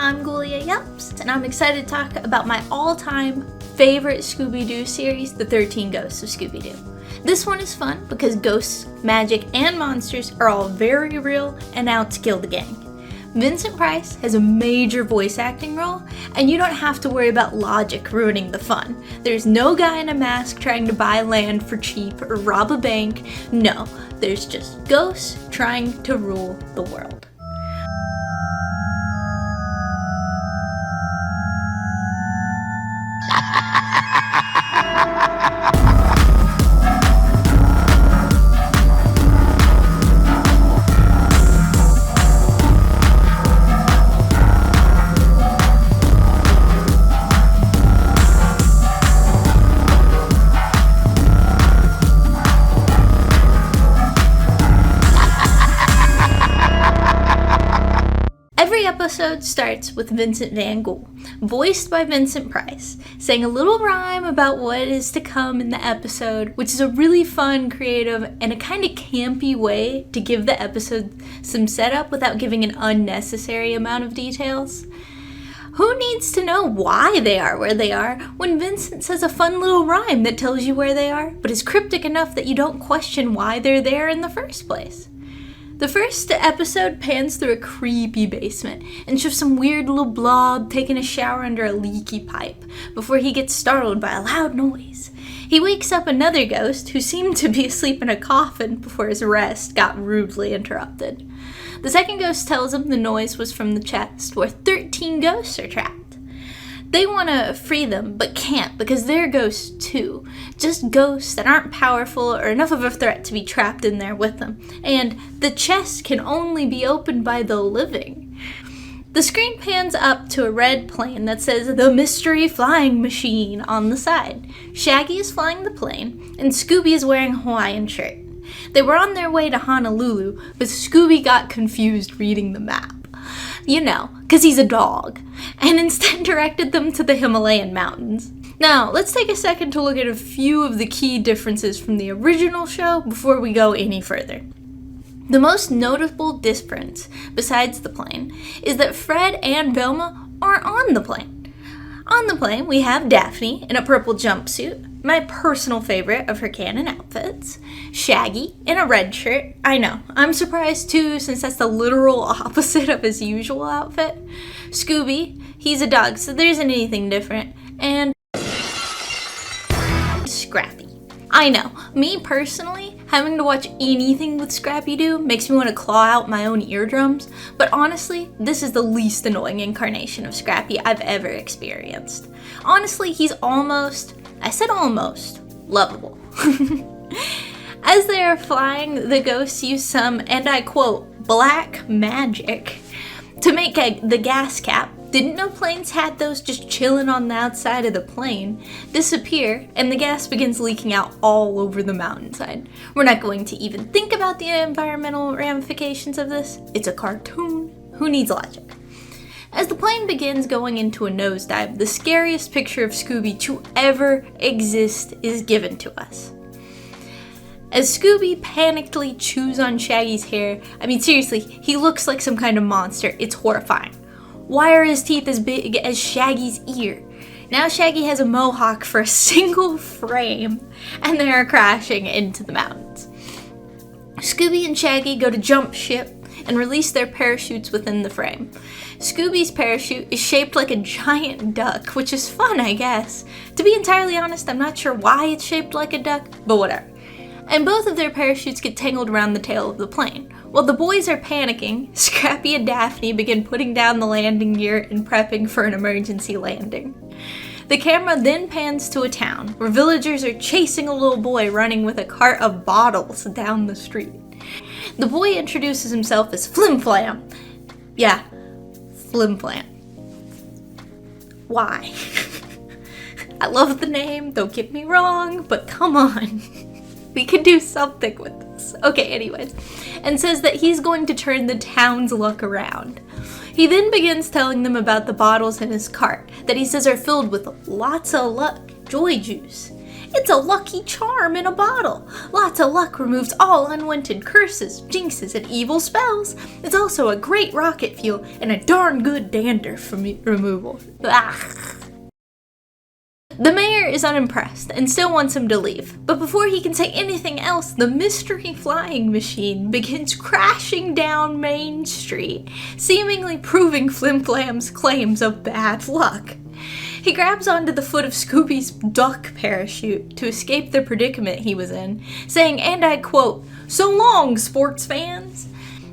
I'm Ghoulia Yelps, and I'm excited to talk about my all-time favorite Scooby Doo series, The 13 Ghosts of Scooby Doo. This one is fun because ghosts, magic, and monsters are all very real and out to kill the gang. Vincent Price has a major voice acting role, and you don't have to worry about logic ruining the fun. There's no guy in a mask trying to buy land for cheap or rob a bank. No, there's just ghosts trying to rule the world. Every episode starts with Vincent van Ghoul, voiced by Vincent Price, saying a little rhyme about what is to come in the episode, which is a really fun, creative, and a kind of campy way to give the episode some setup without giving an unnecessary amount of details. Who needs to know why they are where they are when Vincent says a fun little rhyme that tells you where they are, but is cryptic enough that you don't question why they're there in the first place? The first episode pans through a creepy basement and shows some weird little blob taking a shower under a leaky pipe before he gets startled by a loud noise. He wakes up another ghost who seemed to be asleep in a coffin before his rest got rudely interrupted. The second ghost tells him the noise was from the chest where 13 ghosts are trapped. They want to free them, but can't because they're ghosts too. Just ghosts that aren't powerful or enough of a threat to be trapped in there with them. And the chest can only be opened by the living. The screen pans up to a red plane that says "The Mystery Flying Machine" on the side. Shaggy is flying the plane, and Scooby is wearing a Hawaiian shirt. They were on their way to Honolulu, but Scooby got confused reading the map. You know, 'cause he's a dog, and instead directed them to the Himalayan mountains. Now, let's take a second to look at a few of the key differences from the original show before we go any further. The most notable difference, besides the plane, is that Fred and Velma aren't on the plane. On the plane, we have Daphne in a purple jumpsuit, my personal favorite of her canon outfits. Shaggy in a red shirt. I know, I'm surprised too, since that's the literal opposite of his usual outfit. Scooby, he's a dog, so there isn't anything different. And Scrappy. I know, me personally, having to watch anything with Scrappy-Doo makes me want to claw out my own eardrums, but honestly, this is the least annoying incarnation of Scrappy I've ever experienced. Honestly, he's almost lovable. As they are flying, the ghosts use some, and I quote, black magic to make the gas cap. Didn't know planes had those just chilling on the outside of the plane disappear, and the gas begins leaking out all over the mountainside. We're not going to even think about the environmental ramifications of this. It's a cartoon. Who needs logic? As the plane begins going into a nosedive, the scariest picture of Scooby to ever exist is given to us. As Scooby panickedly chews on Shaggy's hair, I mean seriously, he looks like some kind of monster. It's horrifying. Why are his teeth as big as Shaggy's ear? Now Shaggy has a mohawk for a single frame, and they are crashing into the mountains. Scooby and Shaggy go to jump ship and release their parachutes within the frame. Scooby's parachute is shaped like a giant duck, which is fun, I guess. To be entirely honest, I'm not sure why it's shaped like a duck, but whatever. And both of their parachutes get tangled around the tail of the plane. While the boys are panicking, Scrappy and Daphne begin putting down the landing gear and prepping for an emergency landing. The camera then pans to a town where villagers are chasing a little boy running with a cart of bottles down the street. The boy introduces himself as Flim Flam. Yeah, Flim Flam. Why? I love the name, don't get me wrong, but come on. We can do something with this. Okay, anyways. And says that he's going to turn the town's luck around. He then begins telling them about the bottles in his cart that he says are filled with lots of luck, joy juice. It's a lucky charm in a bottle. Lots of luck removes all unwanted curses, jinxes, and evil spells. It's also a great rocket fuel and a darn good dandruff removal. Ugh. The mayor is unimpressed and still wants him to leave, but before he can say anything else, the mystery flying machine begins crashing down Main Street, seemingly proving Flim Flam's claims of bad luck. He grabs onto the foot of Scooby's duck parachute to escape the predicament he was in, saying, and I quote, "So long, sports fans."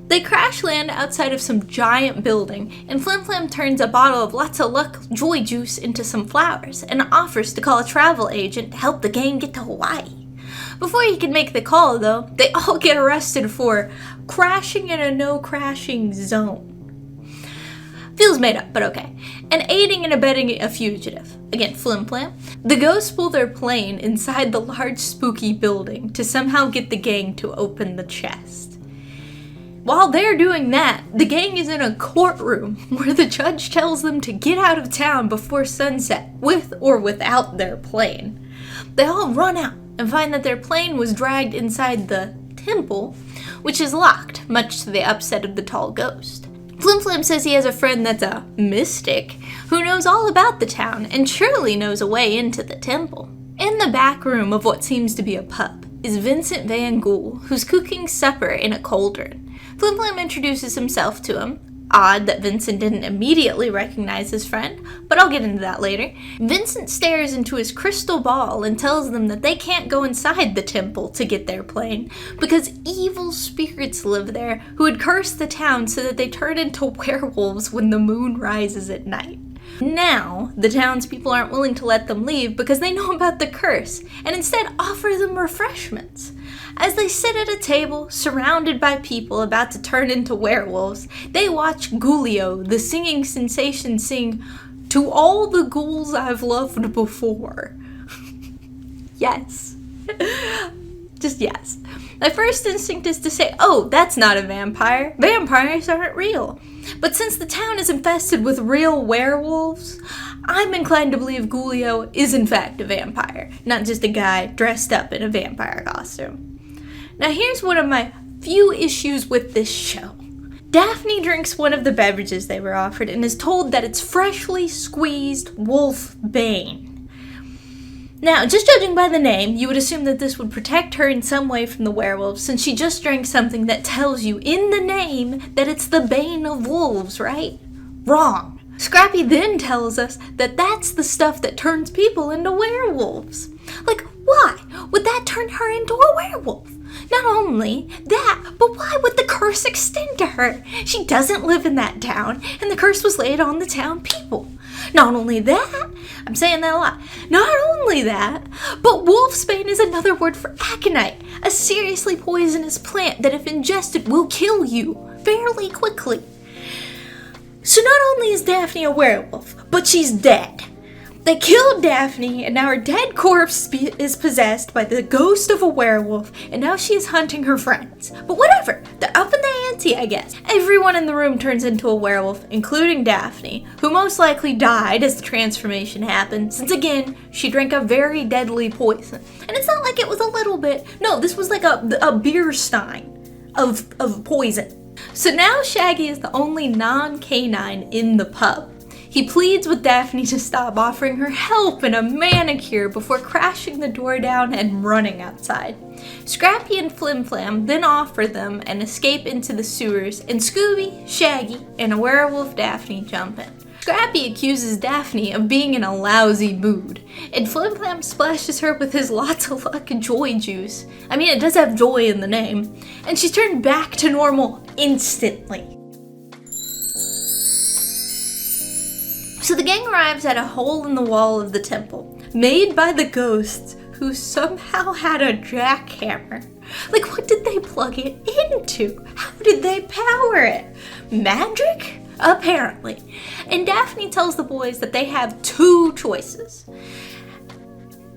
They crash land outside of some giant building, and Flim Flam turns a bottle of lots of luck joy juice into some flowers and offers to call a travel agent to help the gang get to Hawaii. Before he can make the call, though, they all get arrested for crashing in a no crashing zone. Feels made up, but okay. And aiding and abetting a fugitive. Again, Flim Flam. The ghosts pull their plane inside the large spooky building to somehow get the gang to open the chest. While they're doing that, the gang is in a courtroom where the judge tells them to get out of town before sunset, with or without their plane. They all run out and find that their plane was dragged inside the temple, which is locked, much to the upset of the tall ghost. Flim Flam says he has a friend that's a mystic who knows all about the town and surely knows a way into the temple. In the back room of what seems to be a pub is Vincent van Ghoul, who's cooking supper in a cauldron. Flim Flam introduces himself to him. Odd that Vincent didn't immediately recognize his friend, but I'll get into that later. Vincent stares into his crystal ball and tells them that they can't go inside the temple to get their plane because evil spirits live there who would curse the town so that they turn into werewolves when the moon rises at night. Now, the townspeople aren't willing to let them leave because they know about the curse and instead offer them refreshments. As they sit at a table, surrounded by people about to turn into werewolves, they watch Ghoulio, the singing sensation, sing, "To all the ghouls I've loved before." Yes. Just yes. My first instinct is to say, oh, that's not a vampire. Vampires aren't real. But since the town is infested with real werewolves, I'm inclined to believe Ghoulio is in fact a vampire, not just a guy dressed up in a vampire costume. Now here's one of my few issues with this show. Daphne drinks one of the beverages they were offered and is told that it's freshly squeezed wolf bane. Now, just judging by the name, you would assume that this would protect her in some way from the werewolves since she just drank something that tells you in the name that it's the bane of wolves, right? Wrong. Scrappy then tells us that that's the stuff that turns people into werewolves. Like, why would that turn her into a werewolf? Not only that, but why would the curse extend to her? She doesn't live in that town, and the curse was laid on the town people. Not only that, I'm saying that a lot, not only that, but wolfsbane is another word for aconite, a seriously poisonous plant that if ingested will kill you fairly quickly. So not only is Daphne a werewolf, but she's dead. They killed Daphne, and now her dead corpse is possessed by the ghost of a werewolf, and now she is hunting her friends. But whatever, they're up in the ante, I guess. Everyone in the room turns into a werewolf, including Daphne, who most likely died as the transformation happened, since again, she drank a very deadly poison. And it's not like it was a little bit, no, this was like a beer stein of poison. So now Shaggy is the only non-canine in the pub. He pleads with Daphne to stop, offering her help and a manicure before crashing the door down and running outside. Scrappy and Flim Flam then offer them an escape into the sewers, and Scooby, Shaggy, and a werewolf Daphne jump in. Scrappy accuses Daphne of being in a lousy mood, and Flim Flam splashes her with his lots of luck joy juice. I mean, it does have joy in the name, and she's turned back to normal instantly. So the gang arrives at a hole in the wall of the temple, made by the ghosts who somehow had a jackhammer. Like, what did they plug it into? How did they power it? Magic? Apparently. And Daphne tells the boys that they have two choices.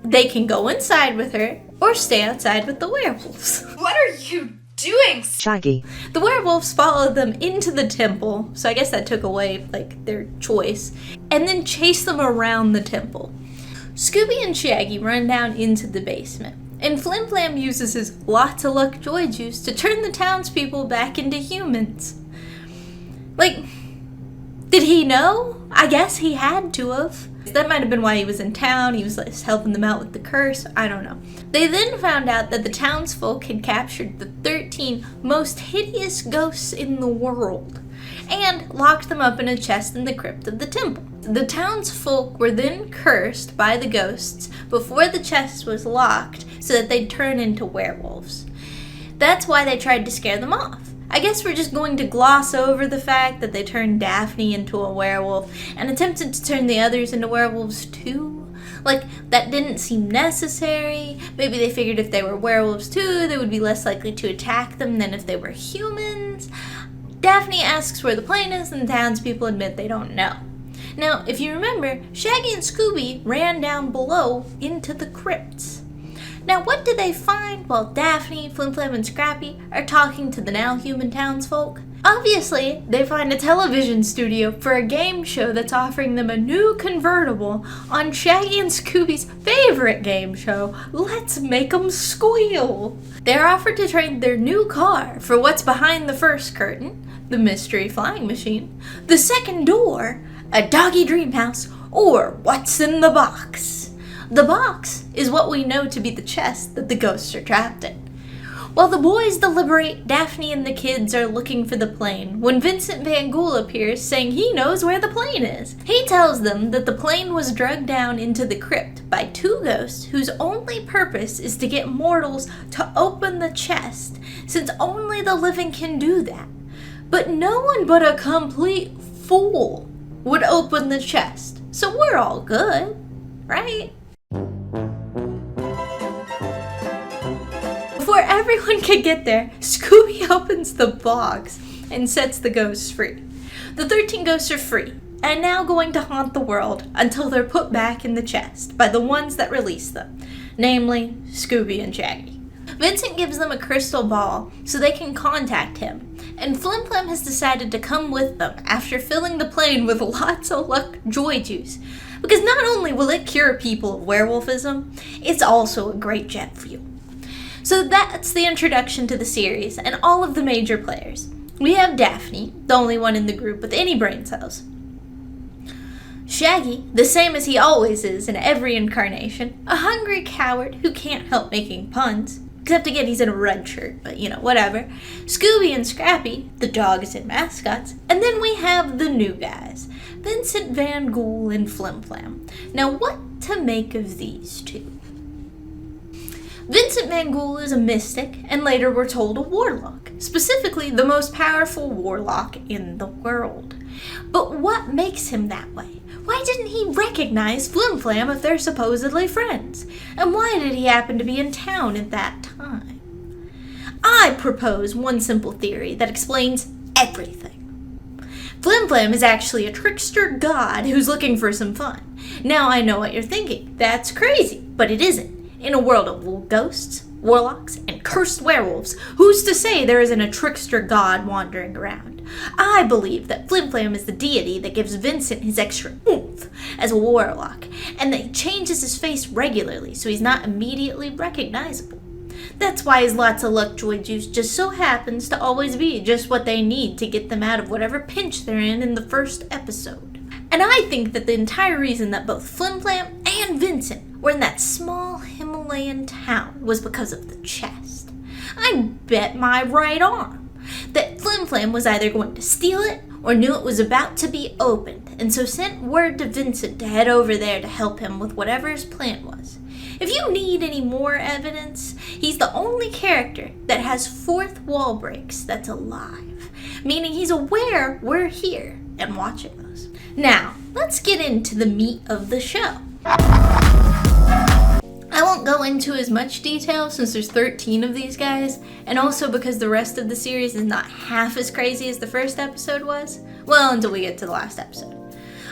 They can go inside with her or stay outside with the werewolves. What are you doing, Shaggy? The werewolves followed them into the temple, so I guess that took away, like, their choice, and then chased them around the temple. Scooby and Shaggy run down into the basement, and Flim Flam uses his lots of luck joy juice to turn the townspeople back into humans. Like, did he know? I guess he had to have. That might have been why he was in town. He was like helping them out with the curse. I don't know. They then found out that the townsfolk had captured the 13 most hideous ghosts in the world and locked them up in a chest in the crypt of the temple. The townsfolk were then cursed by the ghosts before the chest was locked so that they'd turn into werewolves. That's why they tried to scare them off. I guess we're just going to gloss over the fact that they turned Daphne into a werewolf and attempted to turn the others into werewolves too. Like, that didn't seem necessary. Maybe they figured if they were werewolves too, they would be less likely to attack them than if they were humans. Daphne asks where the plane is, and the townspeople admit they don't know. Now, if you remember, Shaggy and Scooby ran down below into the crypts. Now, what do they find while Daphne, Flim Flam, and Scrappy are talking to the now human townsfolk? Obviously, they find a television studio for a game show that's offering them a new convertible on Shaggy and Scooby's favorite game show, Let's Make 'Em Squeal. They're offered to trade their new car for what's behind the first curtain, the mystery flying machine, the second door, a doggy dream house, or what's in the box. The box is what we know to be the chest that the ghosts are trapped in. While the boys deliberate, Daphne and the kids are looking for the plane when Vincent van Ghoul appears saying he knows where the plane is. He tells them that the plane was dragged down into the crypt by two ghosts whose only purpose is to get mortals to open the chest, since only the living can do that. But no one but a complete fool would open the chest, so we're all good, right? Before everyone could get there, Scooby opens the box and sets the ghosts free. The 13 ghosts are free and now going to haunt the world until they're put back in the chest by the ones that release them, namely Scooby and Shaggy. Vincent gives them a crystal ball so they can contact him, and Flim Flam has decided to come with them after filling the plane with lots of luck joy juice, because not only will it cure people of werewolfism, it's also a great jet fuel. So that's the introduction to the series and all of the major players. We have Daphne, the only one in the group with any brain cells. Shaggy, the same as he always is in every incarnation, a hungry coward who can't help making puns. Except again, he's in a red shirt, but whatever. Scooby and Scrappy, the dogs and mascots. And then we have the new guys, Vincent van Ghoul and Flim Flam. Now, what to make of these two? Vincent van Ghoul is a mystic, and later we're told a warlock, specifically the most powerful warlock in the world. But what makes him that way? Why didn't he recognize Flim Flam if they're supposedly friends? And why did he happen to be in town at that time? I propose one simple theory that explains everything. Flim Flam is actually a trickster god who's looking for some fun. Now I know what you're thinking. That's crazy, but it isn't. In a world of ghosts, warlocks, and cursed werewolves, who's to say there isn't a trickster god wandering around? I believe that Flim Flam is the deity that gives Vincent his extra oomph as a warlock, and that he changes his face regularly so he's not immediately recognizable. That's why his lots of luck joy juice just so happens to always be just what they need to get them out of whatever pinch they're in the first episode. And I think that the entire reason that both Flim Flam and Vincent were in that small Himalayan town was because of the chest. I bet my right arm that Flim Flam was either going to steal it or knew it was about to be opened, and so sent word to Vincent to head over there to help him with whatever his plan was. If you need any more evidence, he's the only character that has fourth wall breaks that's alive, meaning he's aware we're here and watching us. Now, let's get into the meat of the show. I won't go into as much detail since there's 13 of these guys, and also because the rest of the series is not half as crazy as the first episode was. Well, until we get to the last episode.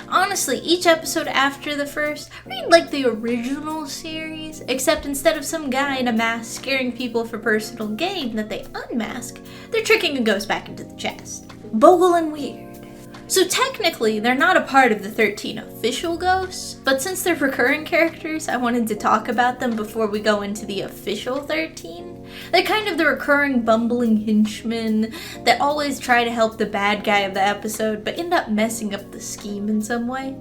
Honestly, each episode after the first read like the original series, except instead of some guy in a mask scaring people for personal gain that they unmask, they're tricking a ghost back into the chest. Bogle and weird. So technically, they're not a part of the 13 official ghosts, but since they're recurring characters, I wanted to talk about them before we go into the official 13. They're kind of the recurring bumbling henchmen that always try to help the bad guy of the episode, but end up messing up the scheme in some way.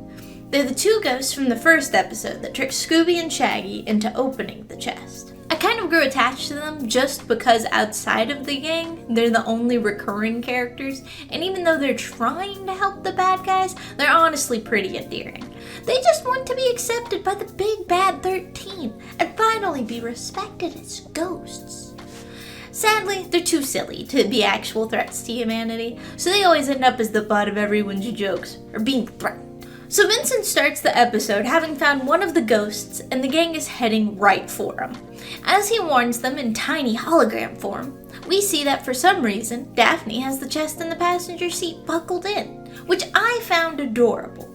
They're the two ghosts from the first episode that tricked Scooby and Shaggy into opening the chest. I kind of grew attached to them just because outside of the gang, they're the only recurring characters, and even though they're trying to help the bad guys, they're honestly pretty endearing. They just want to be accepted by the big bad 13 and finally be respected as ghosts. Sadly, they're too silly to be actual threats to humanity, so they always end up as the butt of everyone's jokes, or being threatened. So Vincent starts the episode having found one of the ghosts, and the gang is heading right for him. As he warns them in tiny hologram form, we see that for some reason, Daphne has the chest in the passenger seat buckled in, which I found adorable.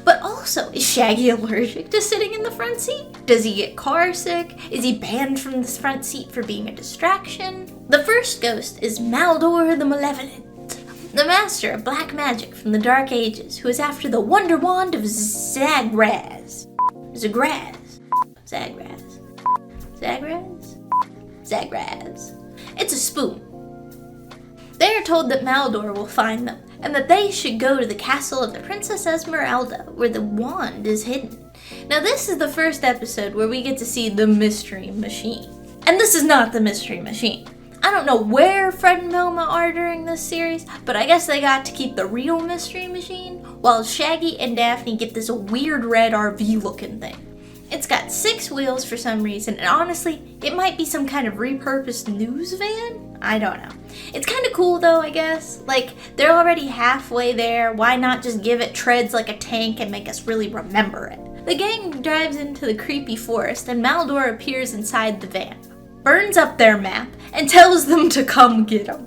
But also, is Shaggy allergic to sitting in the front seat? Does he get car sick? Is he banned from the front seat for being a distraction? The first ghost is Maldor the Malevolent, the master of black magic from the Dark Ages, who is after the Wonder Wand of Zagraz. It's a spoon. They are told that Maldor will find them, and that they should go to the castle of the Princess Esmeralda, where the wand is hidden. Now this is the first episode where we get to see the Mystery Machine. And this is not the Mystery Machine. I don't know where Fred and Velma are during this series, but I guess they got to keep the real Mystery Machine, while Shaggy and Daphne get this weird red RV looking thing. It's got 6 wheels for some reason, and honestly, it might be some kind of repurposed news van? I don't know. It's kind of cool though, I guess. Like, they're already halfway there, why not just give it treads like a tank and make us really remember it? The gang drives into the creepy forest, and Maldor appears inside the van, burns up their map, and tells them to come get him.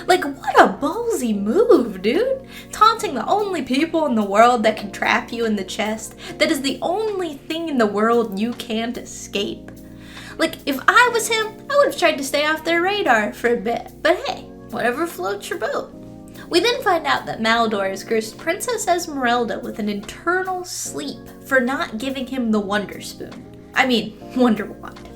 Like, what a ballsy move, dude! Taunting the only people in the world that can trap you in the chest, that is the only thing in the world you can't escape. Like, if I was him, I would have tried to stay off their radar for a bit, but hey, whatever floats your boat. We then find out that Maldor has cursed Princess Esmeralda with an eternal sleep for not giving him the Wonder Wonder Wand.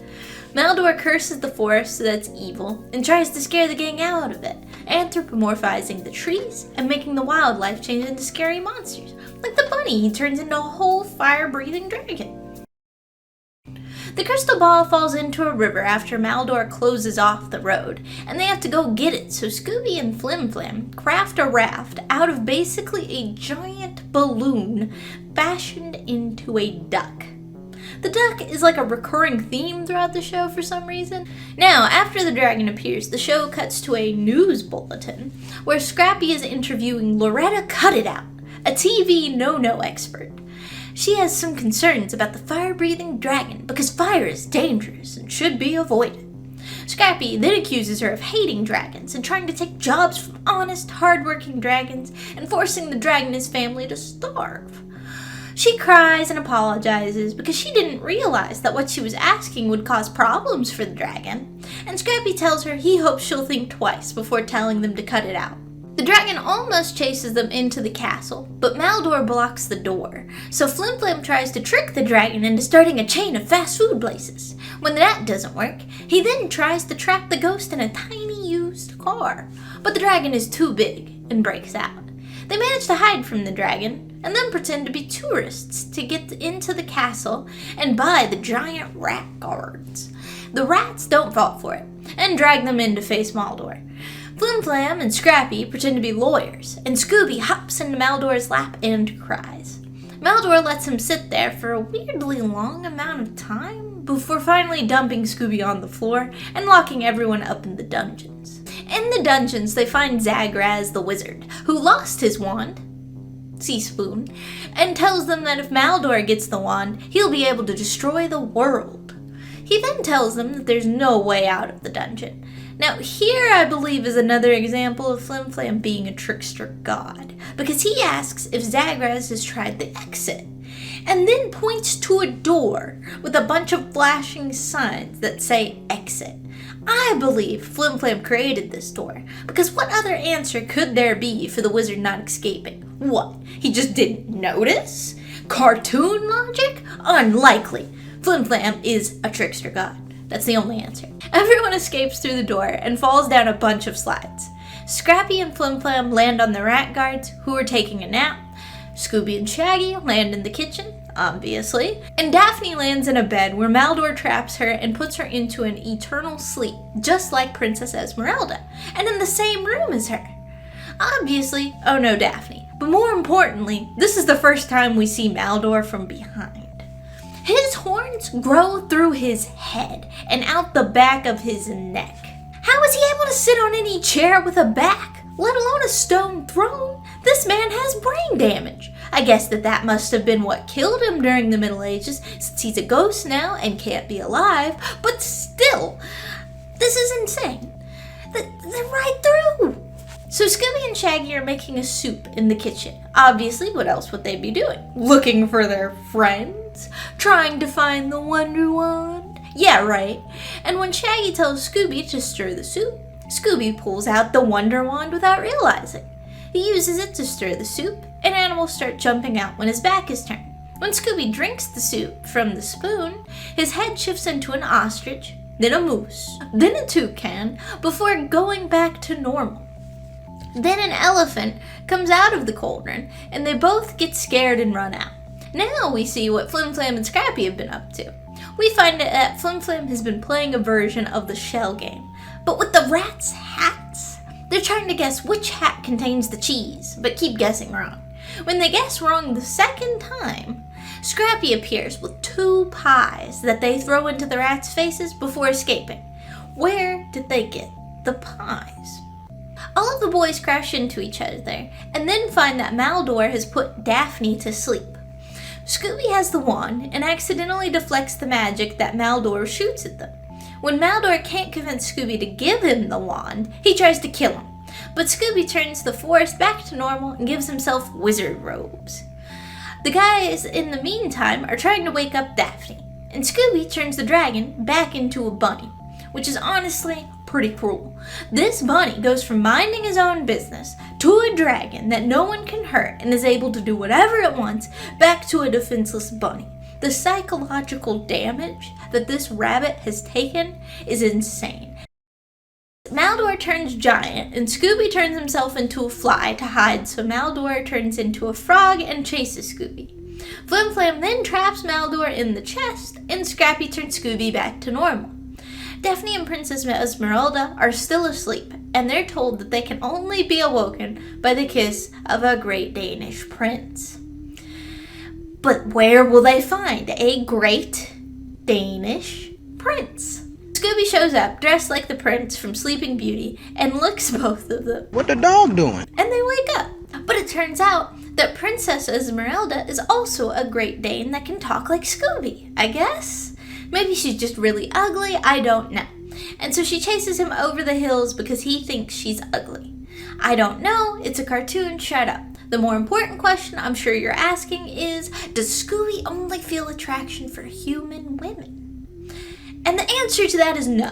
Maldor curses the forest so that it's evil and tries to scare the gang out of it, anthropomorphizing the trees and making the wildlife change into scary monsters. Like the bunny, he turns into a whole fire-breathing dragon. The crystal ball falls into a river after Maldor closes off the road, and they have to go get it, so Scooby and Flim Flam craft a raft out of basically a giant balloon fashioned into a duck. The duck is like a recurring theme throughout the show for some reason. Now, after the dragon appears, the show cuts to a news bulletin where Scrappy is interviewing Loretta Cut-It-Out, a TV no-no expert. She has some concerns about the fire-breathing dragon because fire is dangerous and should be avoided. Scrappy then accuses her of hating dragons and trying to take jobs from honest, hard-working dragons and forcing the dragon and his family to starve. She cries and apologizes because she didn't realize that what she was asking would cause problems for the dragon, and Scrappy tells her he hopes she'll think twice before telling them to cut it out. The dragon almost chases them into the castle, but Maldor blocks the door, so Flim Flam tries to trick the dragon into starting a chain of fast food places. When that doesn't work, he then tries to trap the ghost in a tiny used car, but the dragon is too big and breaks out. They manage to hide from the dragon, and then pretend to be tourists to get into the castle and buy the giant rat guards. The rats don't fall for it, and drag them in to face Maldor. Flim Flam and Scrappy pretend to be lawyers, and Scooby hops into Maldor's lap and cries. Maldor lets him sit there for a weirdly long amount of time before finally dumping Scooby on the floor and locking everyone up in the dungeons. In the dungeons, they find Zagraz the wizard, who lost his wand, Seaspoon, and tells them that if Maldor gets the wand, he'll be able to destroy the world. He then tells them that there's no way out of the dungeon. Now here I believe is another example of Flim Flam being a trickster god, because he asks if Zagraz has tried the exit, and then points to a door with a bunch of flashing signs that say exit. I believe Flim Flam created this door, because what other answer could there be for the wizard not escaping? What? He just didn't notice? Cartoon logic? Unlikely. Flim Flam is a trickster god. That's the only answer. Everyone escapes through the door and falls down a bunch of slides. Scrappy and Flim Flam land on the rat guards, who are taking a nap. Scooby and Shaggy land in the kitchen, obviously. And Daphne lands in a bed where Maldor traps her and puts her into an eternal sleep, just like Princess Esmeralda, and in the same room as her. Obviously, oh no, Daphne. But more importantly, this is the first time we see Maldor from behind. His horns grow through his head and out the back of his neck. How is he able to sit on any chair with a back, let alone a stone throne? This man has brain damage. I guess that must have been what killed him during the Middle Ages, since he's a ghost now and can't be alive. But still, this is insane. They're right through. So Scooby and Shaggy are making a soup in the kitchen. Obviously, what else would they be doing? Looking for their friends? Trying to find the Wonder Wand? Yeah, right. And when Shaggy tells Scooby to stir the soup, Scooby pulls out the Wonder Wand without realizing. He uses it to stir the soup, and animals start jumping out when his back is turned. When Scooby drinks the soup from the spoon, his head shifts into an ostrich, then a moose, then a toucan, before going back to normal. Then an elephant comes out of the cauldron, and they both get scared and run out. Now we see what Flim Flam and Scrappy have been up to. We find that Flim Flam has been playing a version of the shell game, but with the rats' hats. They're trying to guess which hat contains the cheese, but keep guessing wrong. When they guess wrong the second time, Scrappy appears with 2 pies that they throw into the rats' faces before escaping. Where did they get the pies? All of the boys crash into each other and then find that Maldor has put Daphne to sleep. Scooby has the wand and accidentally deflects the magic that Maldor shoots at them. When Maldor can't convince Scooby to give him the wand, he tries to kill him. But Scooby turns the forest back to normal and gives himself wizard robes. The guys, in the meantime, are trying to wake up Daphne, and Scooby turns the dragon back into a bunny, which is honestly pretty cruel. This bunny goes from minding his own business to a dragon that no one can hurt and is able to do whatever it wants back to a defenseless bunny. The psychological damage that this rabbit has taken is insane. Maldor turns giant, and Scooby turns himself into a fly to hide, so Maldor turns into a frog and chases Scooby. Flim Flam then traps Maldor in the chest, and Scrappy turns Scooby back to normal. Daphne and Princess Esmeralda are still asleep, and they're told that they can only be awoken by the kiss of a great Danish prince. But where will they find a great Danish prince? Scooby shows up dressed like the prince from Sleeping Beauty and licks both of them. What the dog doing? And they wake up. But it turns out that Princess Esmeralda is also a Great Dane that can talk like Scooby, I guess? Maybe she's just really ugly, I don't know. And so she chases him over the hills because he thinks she's ugly. I don't know, it's a cartoon, shut up. The more important question I'm sure you're asking is, does Scooby only feel attraction for human women? And the answer to that is no.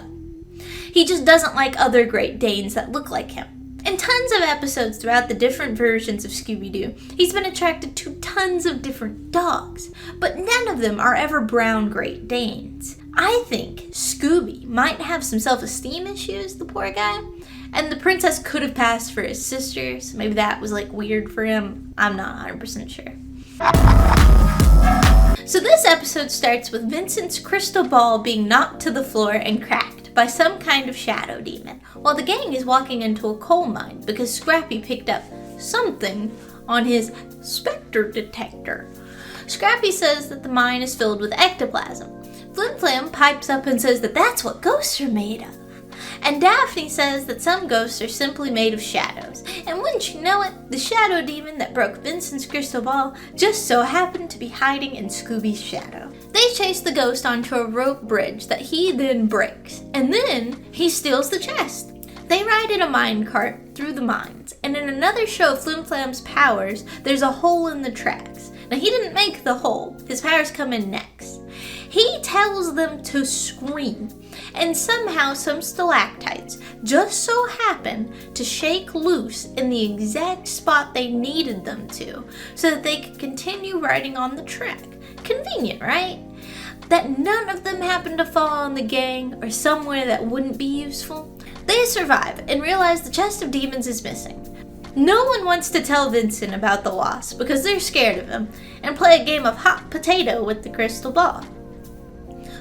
He just doesn't like other Great Danes that look like him. In tons of episodes throughout the different versions of Scooby-Doo, he's been attracted to tons of different dogs, but none of them are ever brown Great Danes. I think Scooby might have some self-esteem issues, the poor guy, and the princess could have passed for his sister, so maybe that was weird for him. I'm not 100% sure. So this episode starts with Vincent's crystal ball being knocked to the floor and cracked by some kind of shadow demon, while the gang is walking into a coal mine because Scrappy picked up something on his specter detector. Scrappy says that the mine is filled with ectoplasm. Flim Flam pipes up and says that that's what ghosts are made of. And Daphne says that some ghosts are simply made of shadows. And wouldn't you know it, the shadow demon that broke Vincent's crystal ball just so happened to be hiding in Scooby's shadow. They chase the ghost onto a rope bridge that he then breaks, and then he steals the chest. They ride in a mine cart through the mines, and in another show of Flim Flam's powers, there's a hole in the tracks. Now he didn't make the hole, his powers come in next. He tells them to scream, and somehow some stalactites just so happen to shake loose in the exact spot they needed them to, so that they could continue riding on the track. Convenient, right? That none of them happen to fall on the gang or somewhere that wouldn't be useful. They survive and realize the chest of demons is missing. No one wants to tell Vincent about the loss because they're scared of him and play a game of hot potato with the crystal ball.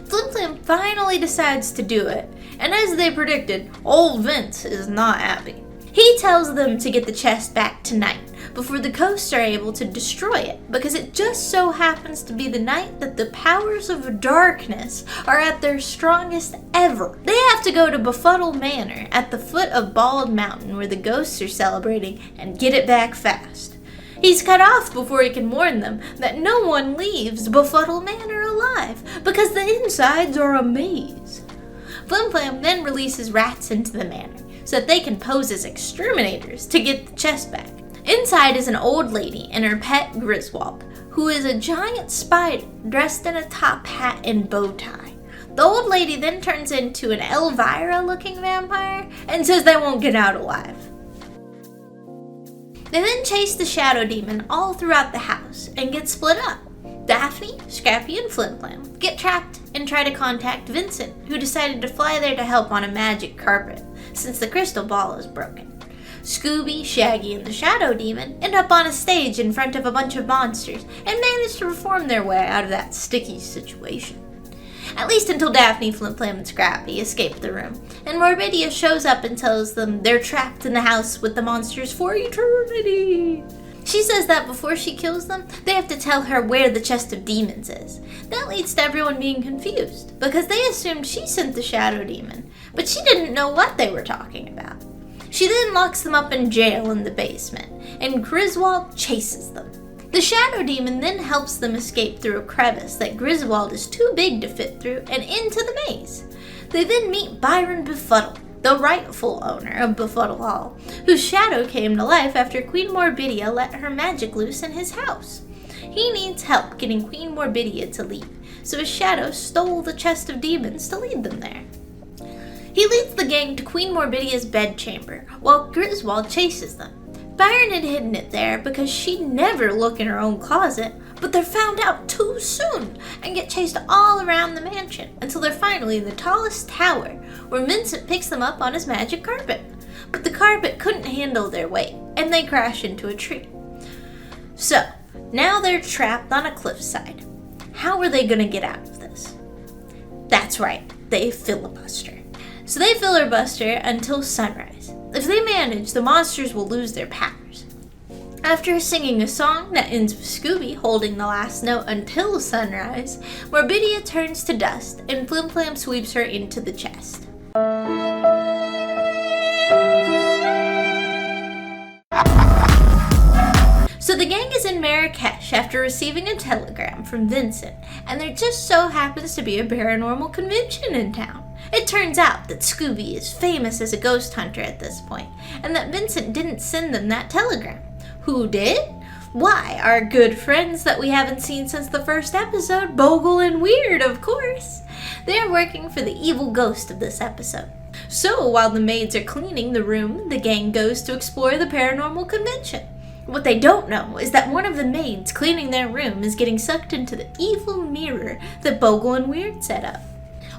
Flim Flam finally decides to do it, and as they predicted, old Vince is not happy. He tells them to get the chest back tonight before the ghosts are able to destroy it, because it just so happens to be the night that the powers of darkness are at their strongest ever. They have to go to Befuddle Manor at the foot of Bald Mountain where the ghosts are celebrating and get it back fast. He's cut off before he can warn them that no one leaves Befuddle Manor alive because the insides are a maze. Flim Flam then releases rats into the manor so that they can pose as exterminators to get the chest back. Inside is an old lady and her pet Griswold, who is a giant spider dressed in a top hat and bow tie. The old lady then turns into an Elvira-looking vampire and says they won't get out alive. They then chase the shadow demon all throughout the house and get split up. Daphne, Scrappy, and Flim Flam get trapped and try to contact Vincent, who decided to fly there to help on a magic carpet, since the crystal ball is broken. Scooby, Shaggy, and the shadow demon end up on a stage in front of a bunch of monsters and manage to reform their way out of that sticky situation. At least until Daphne, Flim Flam, and Scrappy escape the room, and Morbidia shows up and tells them they're trapped in the house with the monsters for eternity. She says that before she kills them, they have to tell her where the chest of demons is. That leads to everyone being confused, because they assumed she sent the shadow demon, but she didn't know what they were talking about. She then locks them up in jail in the basement, and Griswold chases them. The shadow demon then helps them escape through a crevice that Griswold is too big to fit through and into the maze. They then meet Byron Befuddle, the rightful owner of Befuddle Hall, whose shadow came to life after Queen Morbidia let her magic loose in his house. He needs help getting Queen Morbidia to leave, so his shadow stole the chest of demons to lead them there. He leads the gang to Queen Morbidia's bedchamber, while Griswold chases them. Byron had hidden it there because she'd never look in her own closet, but they're found out too soon and get chased all around the mansion until they're finally in the tallest tower, where Vincent picks them up on his magic carpet. But the carpet couldn't handle their weight, and they crash into a tree. So, now they're trapped on a cliffside. How are they going to get out of this? That's right, they filibuster. So they filibuster until sunrise. If they manage, the monsters will lose their powers. After singing a song that ends with Scooby holding the last note until sunrise, Morbidia turns to dust and Flim Flam sweeps her into the chest. So the gang is in Marrakesh after receiving a telegram from Vincent, and there just so happens to be a paranormal convention in town. It turns out that Scooby is famous as a ghost hunter at this point, and that Vincent didn't send them that telegram. Who did? Why, our good friends that we haven't seen since the first episode, Bogle and Weird, of course. They're working for the evil ghost of this episode. So while the maids are cleaning the room, the gang goes to explore the paranormal convention. What they don't know is that one of the maids cleaning their room is getting sucked into the evil mirror that Bogle and Weird set up.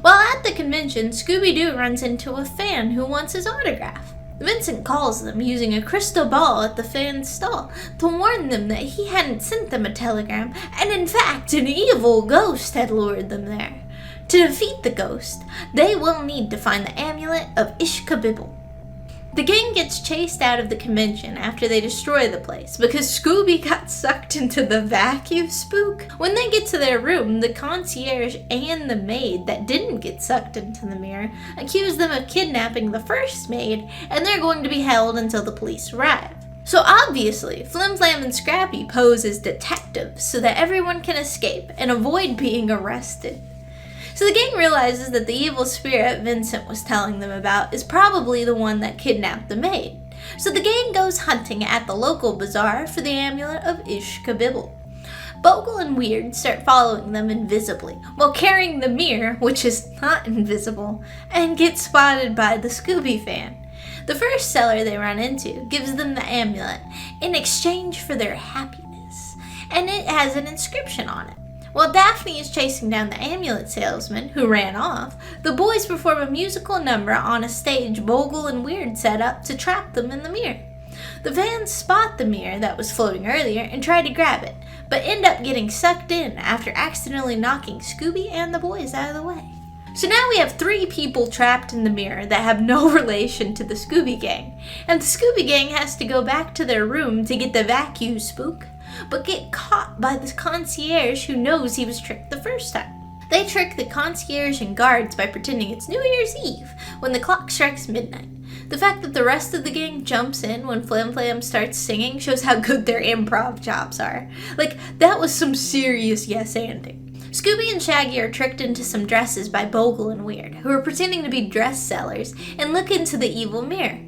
While at the convention, Scooby-Doo runs into a fan who wants his autograph. Vincent calls them using a crystal ball at the fan's stall to warn them that he hadn't sent them a telegram, and in fact an evil ghost had lured them there. To defeat the ghost, they will need to find the amulet of Ishkabibble. The gang gets chased out of the convention after they destroy the place because Scooby got sucked into the vacuum spook. When they get to their room, the concierge and the maid that didn't get sucked into the mirror accuse them of kidnapping the first maid, and they're going to be held until the police arrive. So obviously, Flim Flam and Scrappy pose as detectives so that everyone can escape and avoid being arrested. So the gang realizes that the evil spirit Vincent was telling them about is probably the one that kidnapped the maid. So the gang goes hunting at the local bazaar for the amulet of Ishkabibble. Bogle and Weird start following them invisibly, while carrying the mirror, which is not invisible, and get spotted by the Scooby fan. The first seller they run into gives them the amulet in exchange for their happiness, and it has an inscription on it. While Daphne is chasing down the amulet salesman, who ran off, the boys perform a musical number on a stage Bogle and Weird set up to trap them in the mirror. The fans spot the mirror that was floating earlier and try to grab it, but end up getting sucked in after accidentally knocking Scooby and the boys out of the way. So now we have 3 people trapped in the mirror that have no relation to the Scooby Gang, and the Scooby Gang has to go back to their room to get the vacuum spook, but get caught by the concierge who knows he was tricked the first time. They trick the concierge and guards by pretending it's New Year's Eve when the clock strikes midnight. The fact that the rest of the gang jumps in when Flim Flam starts singing shows how good their improv chops are. Like, that was some serious yes-anding. Scooby and Shaggy are tricked into some dresses by Bogle and Weird, who are pretending to be dress sellers, and look into the evil mirror.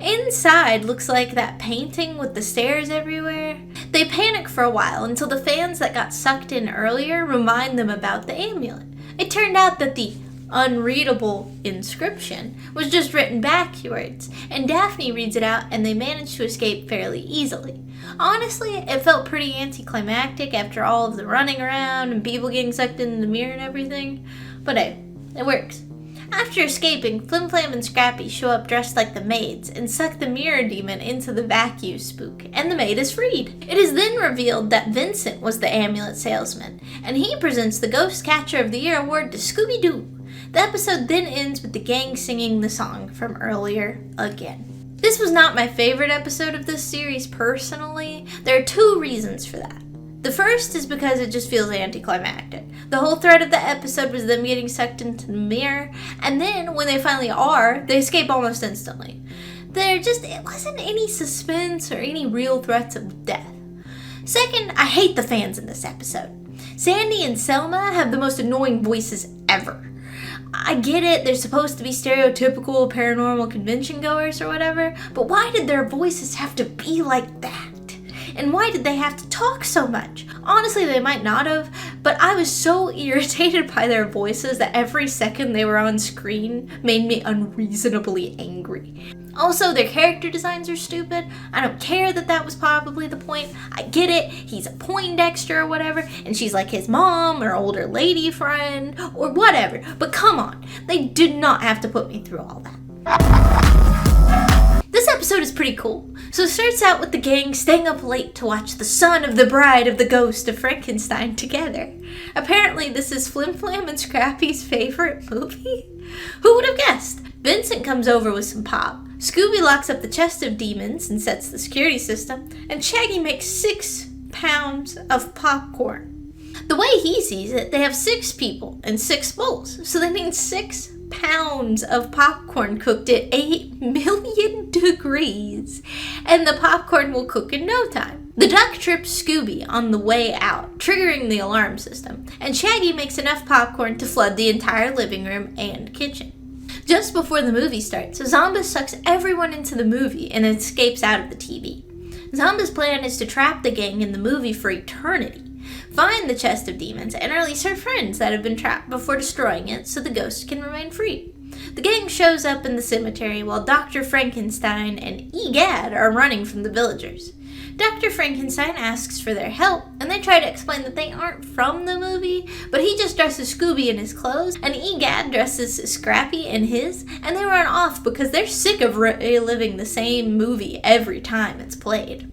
Inside looks like that painting with the stairs everywhere. They panic for a while until the fans that got sucked in earlier remind them about the amulet. It turned out that the unreadable inscription was just written backwards, and Daphne reads it out and they manage to escape fairly easily. Honestly, it felt pretty anticlimactic after all of the running around and people getting sucked into the mirror and everything, but hey, it works. After escaping, Flim Flam and Scrappy show up dressed like the maids and suck the mirror demon into the vacuum spook, and the maid is freed. It is then revealed that Vincent was the amulet salesman, and he presents the Ghost Catcher of the Year award to Scooby Doo. The episode then ends with the gang singing the song from earlier again. This was not my favorite episode of this series personally. There are 2 reasons for that. The first is because it just feels anticlimactic. The whole thread of the episode was them getting sucked into the mirror, and then when they finally are, they escape almost instantly. It wasn't any suspense or any real threats of death. Second, I hate the fans in this episode. Sandy and Selma have the most annoying voices ever. I get it, they're supposed to be stereotypical paranormal convention goers or whatever, but why did their voices have to be like that? And why did they have to talk so much? Honestly, they might not have, but I was so irritated by their voices that every second they were on screen made me unreasonably angry. Also, their character designs are stupid. I don't care that was probably the point. I get it, he's a Poindexter or whatever, and she's like his mom or older lady friend or whatever. But come on, they did not have to put me through all that. This episode is pretty cool. So it starts out with the gang staying up late to watch The Son of the Bride of the Ghost of Frankenstein together. Apparently this is Flim Flam and Scrappy's favorite movie? Who would have guessed? Vincent comes over with some pop. Scooby locks up the chest of demons and sets the security system, and Shaggy makes 6 pounds of popcorn. The way he sees it, they have 6 people and 6 bowls, so they need 6 pounds of popcorn cooked at 8 million degrees, and the popcorn will cook in no time. The duck trips Scooby on the way out, triggering the alarm system, and Shaggy makes enough popcorn to flood the entire living room and kitchen. Just before the movie starts, Zomba sucks everyone into the movie and escapes out of the TV. Zomba's plan is to trap the gang in the movie for eternity, find the chest of demons, and release her friends that have been trapped before destroying it so the ghost can remain free. The gang shows up in the cemetery while Dr. Frankenstein and Egad are running from the villagers. Dr. Frankenstein asks for their help, and they try to explain that they aren't from the movie, but he just dresses Scooby in his clothes, and Egad dresses Scrappy in his, and they run off because they're sick of reliving the same movie every time it's played.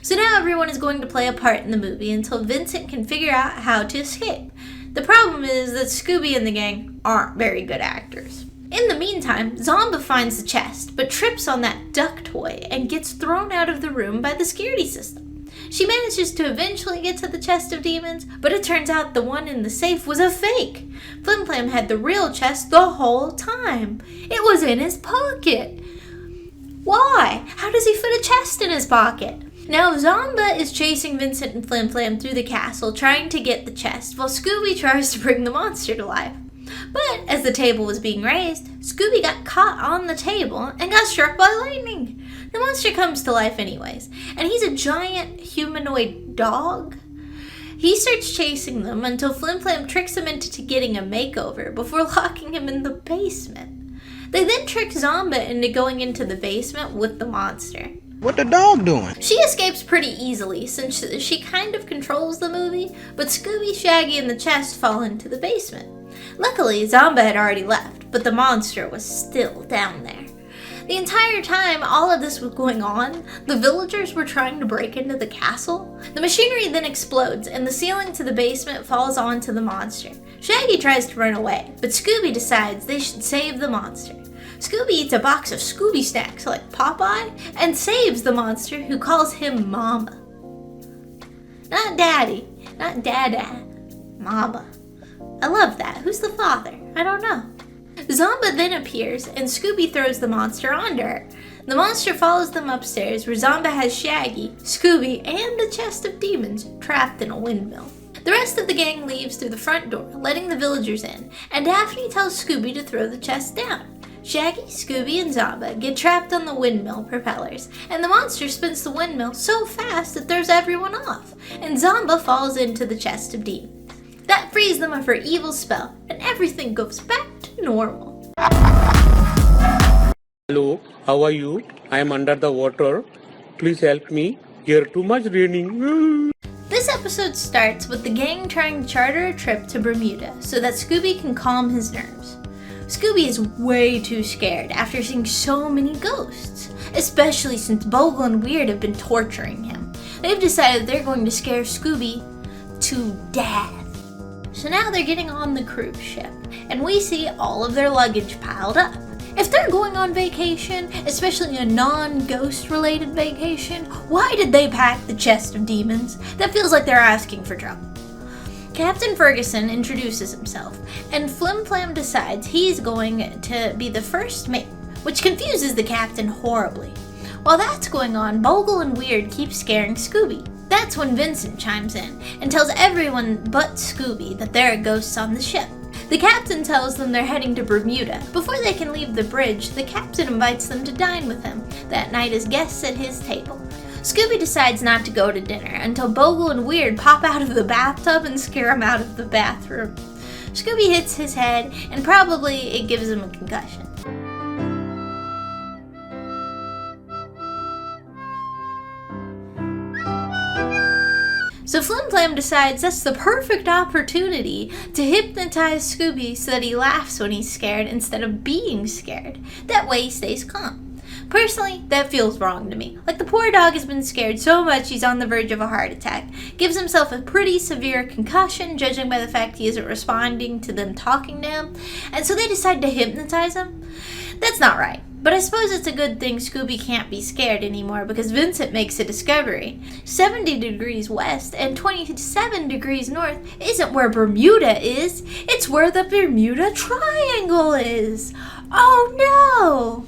So now everyone is going to play a part in the movie until Vincent can figure out how to escape. The problem is that Scooby and the gang aren't very good actors. In the meantime, Zomba finds the chest, but trips on that duck toy and gets thrown out of the room by the security system. She manages to eventually get to the chest of demons, but it turns out the one in the safe was a fake. Flim Flam had the real chest the whole time. It was in his pocket. Why? How does he fit a chest in his pocket? Now Zomba is chasing Vincent and Flim Flam through the castle trying to get the chest, while Scooby tries to bring the monster to life. But as the table was being raised, Scooby got caught on the table and got struck by lightning. The monster comes to life anyways, and he's a giant humanoid dog. He starts chasing them until Flim Flam tricks him into getting a makeover before locking him in the basement. They then trick Zomba into going into the basement with the monster. What the dog doing? She escapes pretty easily since she kind of controls the movie, but Scooby, Shaggy, and the chest fall into the basement. Luckily, Zomba had already left, but the monster was still down there. The entire time all of this was going on, the villagers were trying to break into the castle. The machinery then explodes, and the ceiling to the basement falls onto the monster. Shaggy tries to run away, but Scooby decides they should save the monster. Scooby eats a box of Scooby snacks like Popeye and saves the monster, who calls him Mama. Not Daddy, not Dada, Mama. I love that. Who's the father? I don't know. Zomba then appears and Scooby throws the monster onto her. The monster follows them upstairs where Zomba has Shaggy, Scooby, and the chest of demons trapped in a windmill. The rest of the gang leaves through the front door, letting the villagers in, and Daphne tells Scooby to throw the chest down. Shaggy, Scooby, and Zomba get trapped on the windmill propellers, and the monster spins the windmill so fast it throws everyone off, and Zomba falls into the chest of demons. That frees them of her evil spell, and everything goes back to normal. Hello, how are you? I am under the water. Please help me. Here too much raining. This episode starts with the gang trying to charter a trip to Bermuda so that Scooby can calm his nerves. Scooby is way too scared after seeing so many ghosts, especially since Bogle and Weird have been torturing him. They've decided they're going to scare Scooby to death. So now they're getting on the cruise ship, and we see all of their luggage piled up. If they're going on vacation, especially a non-ghost related vacation, why did they pack the chest of demons? That feels like they're asking for trouble. Captain Ferguson introduces himself, and Flim Flam decides he's going to be the first mate, which confuses the captain horribly. While that's going on, Bogle and Weird keep scaring Scooby. That's when Vincent chimes in and tells everyone but Scooby that there are ghosts on the ship. The captain tells them they're heading to Bermuda. Before they can leave the bridge, the captain invites them to dine with him that night as guests at his table. Scooby decides not to go to dinner until Bogle and Weird pop out of the bathtub and scare him out of the bathroom. Scooby hits his head, and probably it gives him a concussion. So Flim Flam decides that's the perfect opportunity to hypnotize Scooby so that he laughs when he's scared instead of being scared. That way he stays calm. Personally, that feels wrong to me. Like, the poor dog has been scared so much he's on the verge of a heart attack. Gives himself a pretty severe concussion, judging by the fact he isn't responding to them talking to him. And so they decide to hypnotize him. That's not right. But I suppose it's a good thing Scooby can't be scared anymore because Vincent makes a discovery. 70 degrees west and 27 degrees north isn't where Bermuda is. It's where the Bermuda Triangle is. Oh no!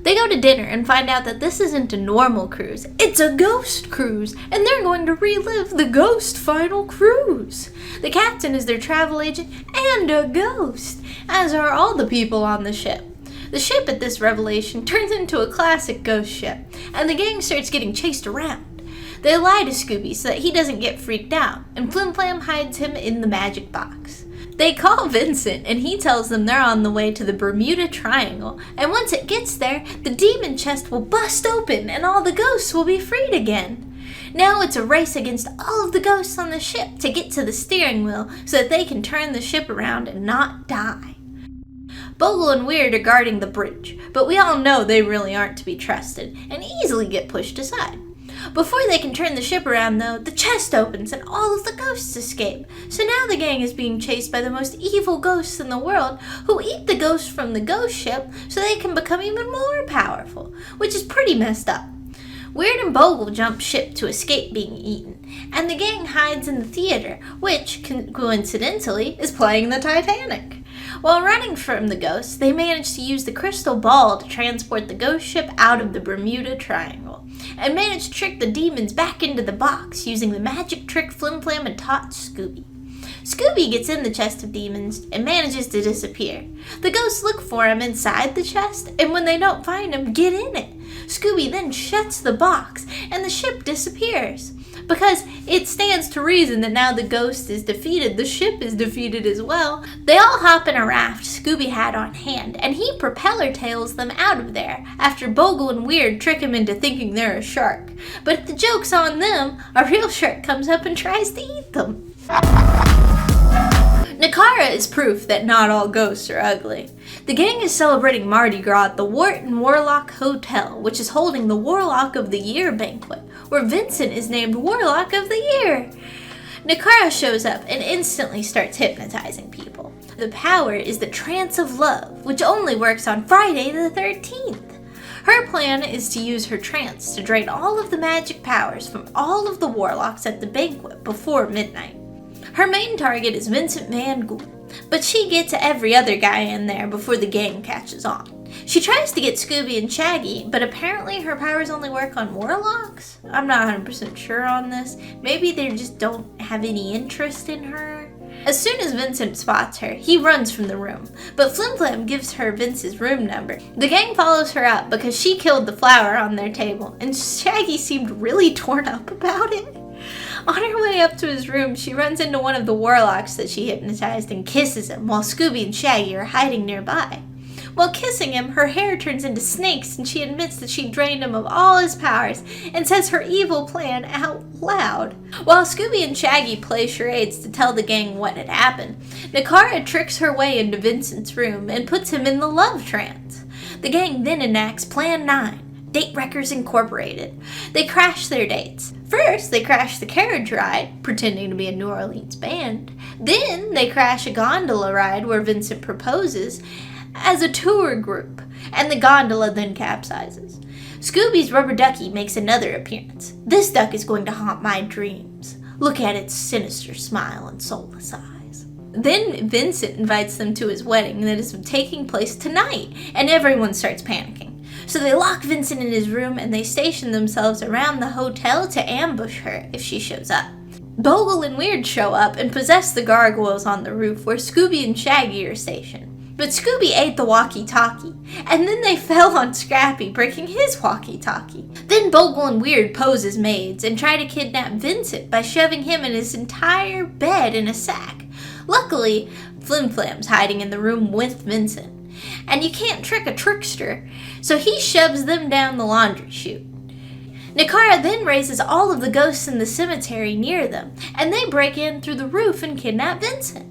They go to dinner and find out that this isn't a normal cruise. It's a ghost cruise, and they're going to relive the ghost final cruise. The captain is their travel agent and a ghost, as are all the people on the ship. The ship at this revelation turns into a classic ghost ship, and the gang starts getting chased around. They lie to Scooby so that he doesn't get freaked out, and Flim Flam hides him in the magic box. They call Vincent, and he tells them they're on the way to the Bermuda Triangle, and once it gets there, the demon chest will bust open and all the ghosts will be freed again. Now it's a race against all of the ghosts on the ship to get to the steering wheel so that they can turn the ship around and not die. Bogle and Weird are guarding the bridge, but we all know they really aren't to be trusted and easily get pushed aside. Before they can turn the ship around, though, the chest opens and all of the ghosts escape. So now the gang is being chased by the most evil ghosts in the world, who eat the ghosts from the ghost ship so they can become even more powerful, which is pretty messed up. Weird and Bogle jump ship to escape being eaten, and the gang hides in the theater, which, coincidentally, is playing the Titanic. While running from the ghosts, they manage to use the crystal ball to transport the ghost ship out of the Bermuda Triangle, and manage to trick the demons back into the box using the magic trick Flim Flam had taught Scooby. Scooby gets in the chest of demons and manages to disappear. The ghosts look for him inside the chest, and when they don't find him, get in it. Scooby then shuts the box and the ship disappears. Because it stands to reason that now the ghost is defeated, the ship is defeated as well. They all hop in a raft Scooby had on hand, and he propeller tails them out of there after Bogle and Weird trick him into thinking they're a shark. But if the joke's on them, a real shark comes up and tries to eat them. Nakara is proof that not all ghosts are ugly. The gang is celebrating Mardi Gras at the Wart and Warlock Hotel, which is holding the Warlock of the Year banquet, where Vincent is named Warlock of the Year. Nakara shows up and instantly starts hypnotizing people. The power is the Trance of Love, which only works on Friday the 13th. Her plan is to use her trance to drain all of the magic powers from all of the warlocks at the banquet before midnight. Her main target is Vincent van Ghoul, but she gets every other guy in there before the gang catches on. She tries to get Scooby and Shaggy, but apparently her powers only work on warlocks? I'm not 100% sure on this. Maybe they just don't have any interest in her. As soon as Vincent spots her, he runs from the room, but Flim Flam gives her Vince's room number. The gang follows her up because she killed the flower on their table, and Shaggy seemed really torn up about it. On her way up to his room, she runs into one of the warlocks that she hypnotized and kisses him while Scooby and Shaggy are hiding nearby. While kissing him, her hair turns into snakes and she admits that she drained him of all his powers and says her evil plan out loud. While Scooby and Shaggy play charades to tell the gang what had happened, Nakara tricks her way into Vincent's room and puts him in the love trance. The gang then enacts Plan 9. Date Wreckers Incorporated. They crash their dates. First, they crash the carriage ride, pretending to be a New Orleans band. Then, they crash a gondola ride where Vincent proposes as a tour group, and the gondola then capsizes. Scooby's rubber ducky makes another appearance. This duck is going to haunt my dreams. Look at its sinister smile and soulless eyes. Then Vincent invites them to his wedding that is taking place tonight, and everyone starts panicking. So they lock Vincent in his room and they station themselves around the hotel to ambush her if she shows up. Bogle and Weird show up and possess the gargoyles on the roof where Scooby and Shaggy are stationed. But Scooby ate the walkie-talkie, and then they fell on Scrappy, breaking his walkie-talkie. Then Bogle and Weird pose as maids and try to kidnap Vincent by shoving him and his entire bed in a sack. Luckily, Flim Flam's hiding in the room with Vincent. And you can't trick a trickster, so he shoves them down the laundry chute. Nakara then raises all of the ghosts in the cemetery near them, and they break in through the roof and kidnap Vincent.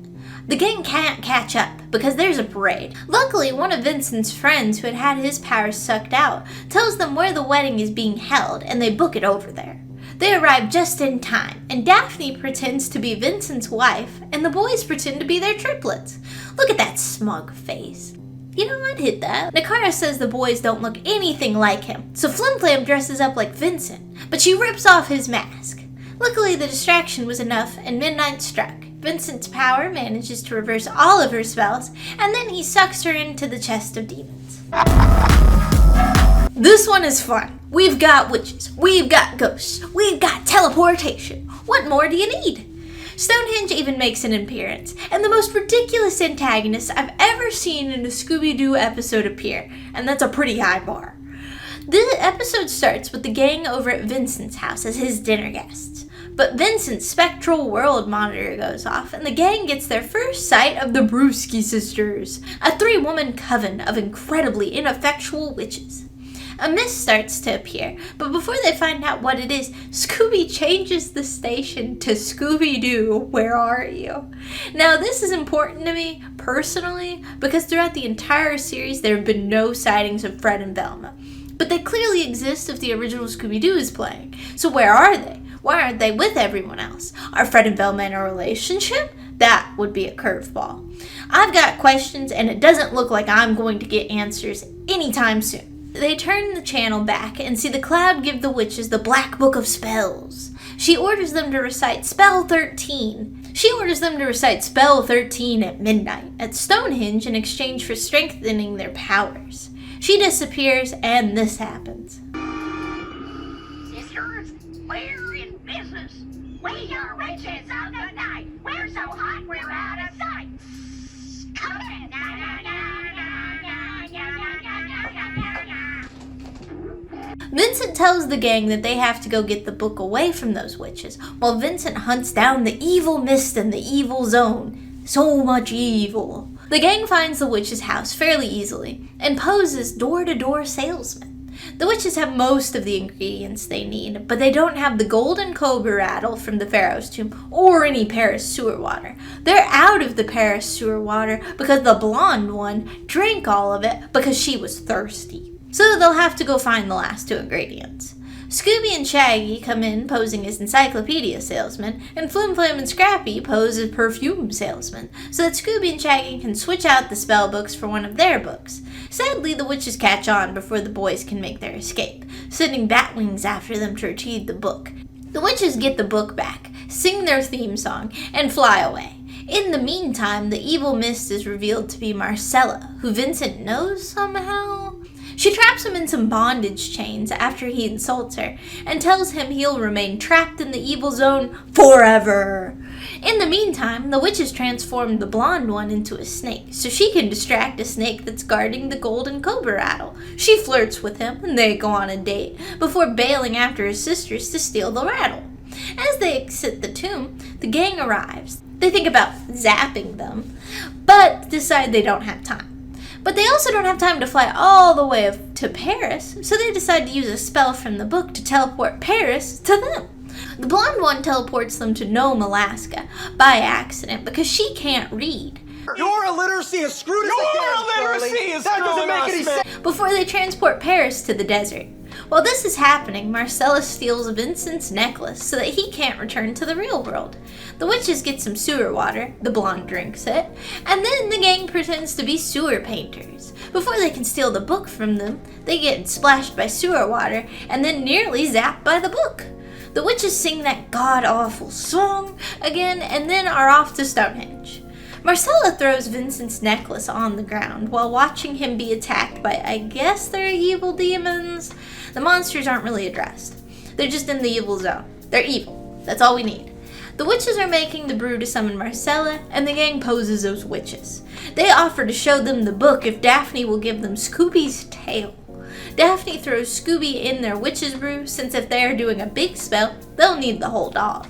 The gang can't catch up because there's a parade. Luckily, one of Vincent's friends who had his powers sucked out tells them where the wedding is being held, and they book it over there. They arrive just in time, and Daphne pretends to be Vincent's wife, and the boys pretend to be their triplets. Look at that smug face. You know, I'd hit that. Nakara says the boys don't look anything like him, so Flim Flam dresses up like Vincent, but she rips off his mask. Luckily, the distraction was enough, and midnight struck. Vincent's power manages to reverse all of her spells, and then he sucks her into the chest of demons. This one is fun. We've got witches, we've got ghosts, we've got teleportation. What more do you need? Stonehenge even makes an appearance, and the most ridiculous antagonist I've ever seen in a Scooby-Doo episode appear, and that's a pretty high bar. The episode starts with the gang over at Vincent's house as his dinner guests, but Vincent's spectral world monitor goes off, and the gang gets their first sight of the Brewski sisters, a 3-woman coven of incredibly ineffectual witches. A mist starts to appear, but before they find out what it is, Scooby changes the station to Scooby-Doo, Where Are You? Now, this is important to me, personally, because throughout the entire series, there have been no sightings of Fred and Velma. But they clearly exist if the original Scooby-Doo is playing. So where are they? Why aren't they with everyone else? Are Fred and Velma in a relationship? That would be a curveball. I've got questions, and it doesn't look like I'm going to get answers anytime soon. They turn the channel back and see the cloud give the witches the Black Book of Spells. She orders them to recite Spell 13. She orders them to recite Spell 13 at midnight at Stonehenge in exchange for strengthening their powers. She disappears, and this happens. Sisters, we're in business. We are witches of the night. We're so hot, we're out of sight. Come in. Vincent tells the gang that they have to go get the book away from those witches, while Vincent hunts down the evil mist in the evil zone. So much evil. The gang finds the witch's house fairly easily and poses door-to-door salesmen. The witches have most of the ingredients they need, but they don't have the golden cobra rattle from the Pharaoh's tomb or any Paris sewer water. They're out of the Paris sewer water because the blonde one drank all of it because she was thirsty. So they'll have to go find the last two ingredients. Scooby and Shaggy come in posing as encyclopedia salesmen, and Flim Flam and Scrappy pose as perfume salesmen, so that Scooby and Shaggy can switch out the spell books for one of their books. Sadly, the witches catch on before the boys can make their escape, sending bat wings after them to retrieve the book. The witches get the book back, sing their theme song, and fly away. In the meantime, the evil mist is revealed to be Marcella, who Vincent knows somehow. She traps him in some bondage chains after he insults her, and tells him he'll remain trapped in the evil zone forever. In the meantime, the witches transform the blonde one into a snake, so she can distract a snake that's guarding the golden cobra rattle. She flirts with him, and they go on a date, before bailing after his sisters to steal the rattle. As they exit the tomb, the gang arrives. They think about zapping them, but decide they don't have time. But they also don't have time to fly all the way to Paris, so they decide to use a spell from the book to teleport Paris to them. The blonde one teleports them to Nome, Alaska, by accident because she can't read. Your illiteracy is screwed us again, Your illiteracy is that doesn't make any sense. Before they transport Paris to the desert. While this is happening, Marcella steals Vincent's necklace so that he can't return to the real world. The witches get some sewer water, the blonde drinks it, and then the gang pretends to be sewer painters. Before they can steal the book from them, they get splashed by sewer water and then nearly zapped by the book. The witches sing that god-awful song again and then are off to Stonehenge. Marcella throws Vincent's necklace on the ground while watching him be attacked by, I guess they're evil demons. The monsters aren't really addressed. They're just in the evil zone. They're evil. That's all we need. The witches are making the brew to summon Marcella, and the gang poses as witches. They offer to show them the book if Daphne will give them Scooby's tail. Daphne throws Scooby in their witch's brew, since if they are doing a big spell, they'll need the whole dog.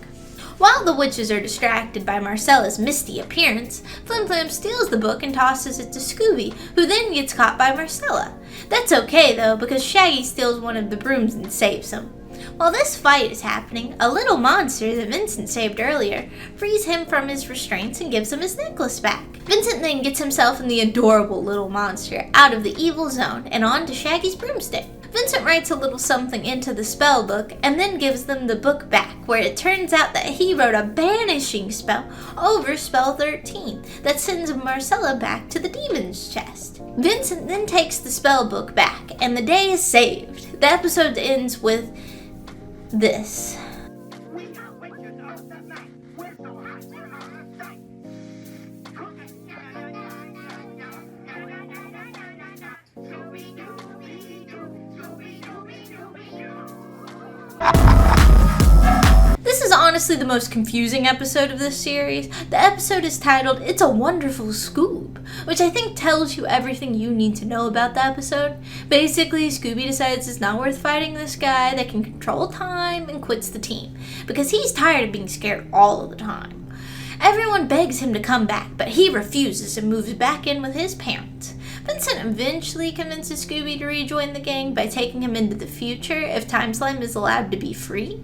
While the witches are distracted by Marcella's misty appearance, Flim Flam steals the book and tosses it to Scooby, who then gets caught by Marcella. That's okay though, because Shaggy steals one of the brooms and saves him. While this fight is happening, a little monster that Vincent saved earlier frees him from his restraints and gives him his necklace back. Vincent then gets himself and the adorable little monster out of the evil zone and onto Shaggy's broomstick. Vincent writes a little something into the spell book and then gives them the book back, where it turns out that he wrote a banishing spell over spell 13 that sends Marcella back to the demon's chest. Vincent then takes the spell book back and the day is saved. The episode ends with this. We are witches of the night. We're so hot, we're out of sight. This is honestly the most confusing episode of this series. The episode is titled It's a Wonderful Scoop, which I think tells you everything you need to know about the episode. Basically, Scooby decides it's not worth fighting this guy that can control time and quits the team, because he's tired of being scared all of the time. Everyone begs him to come back, but he refuses and moves back in with his parents. Vincent eventually convinces Scooby to rejoin the gang by taking him into the future if Time Slime is allowed to be free.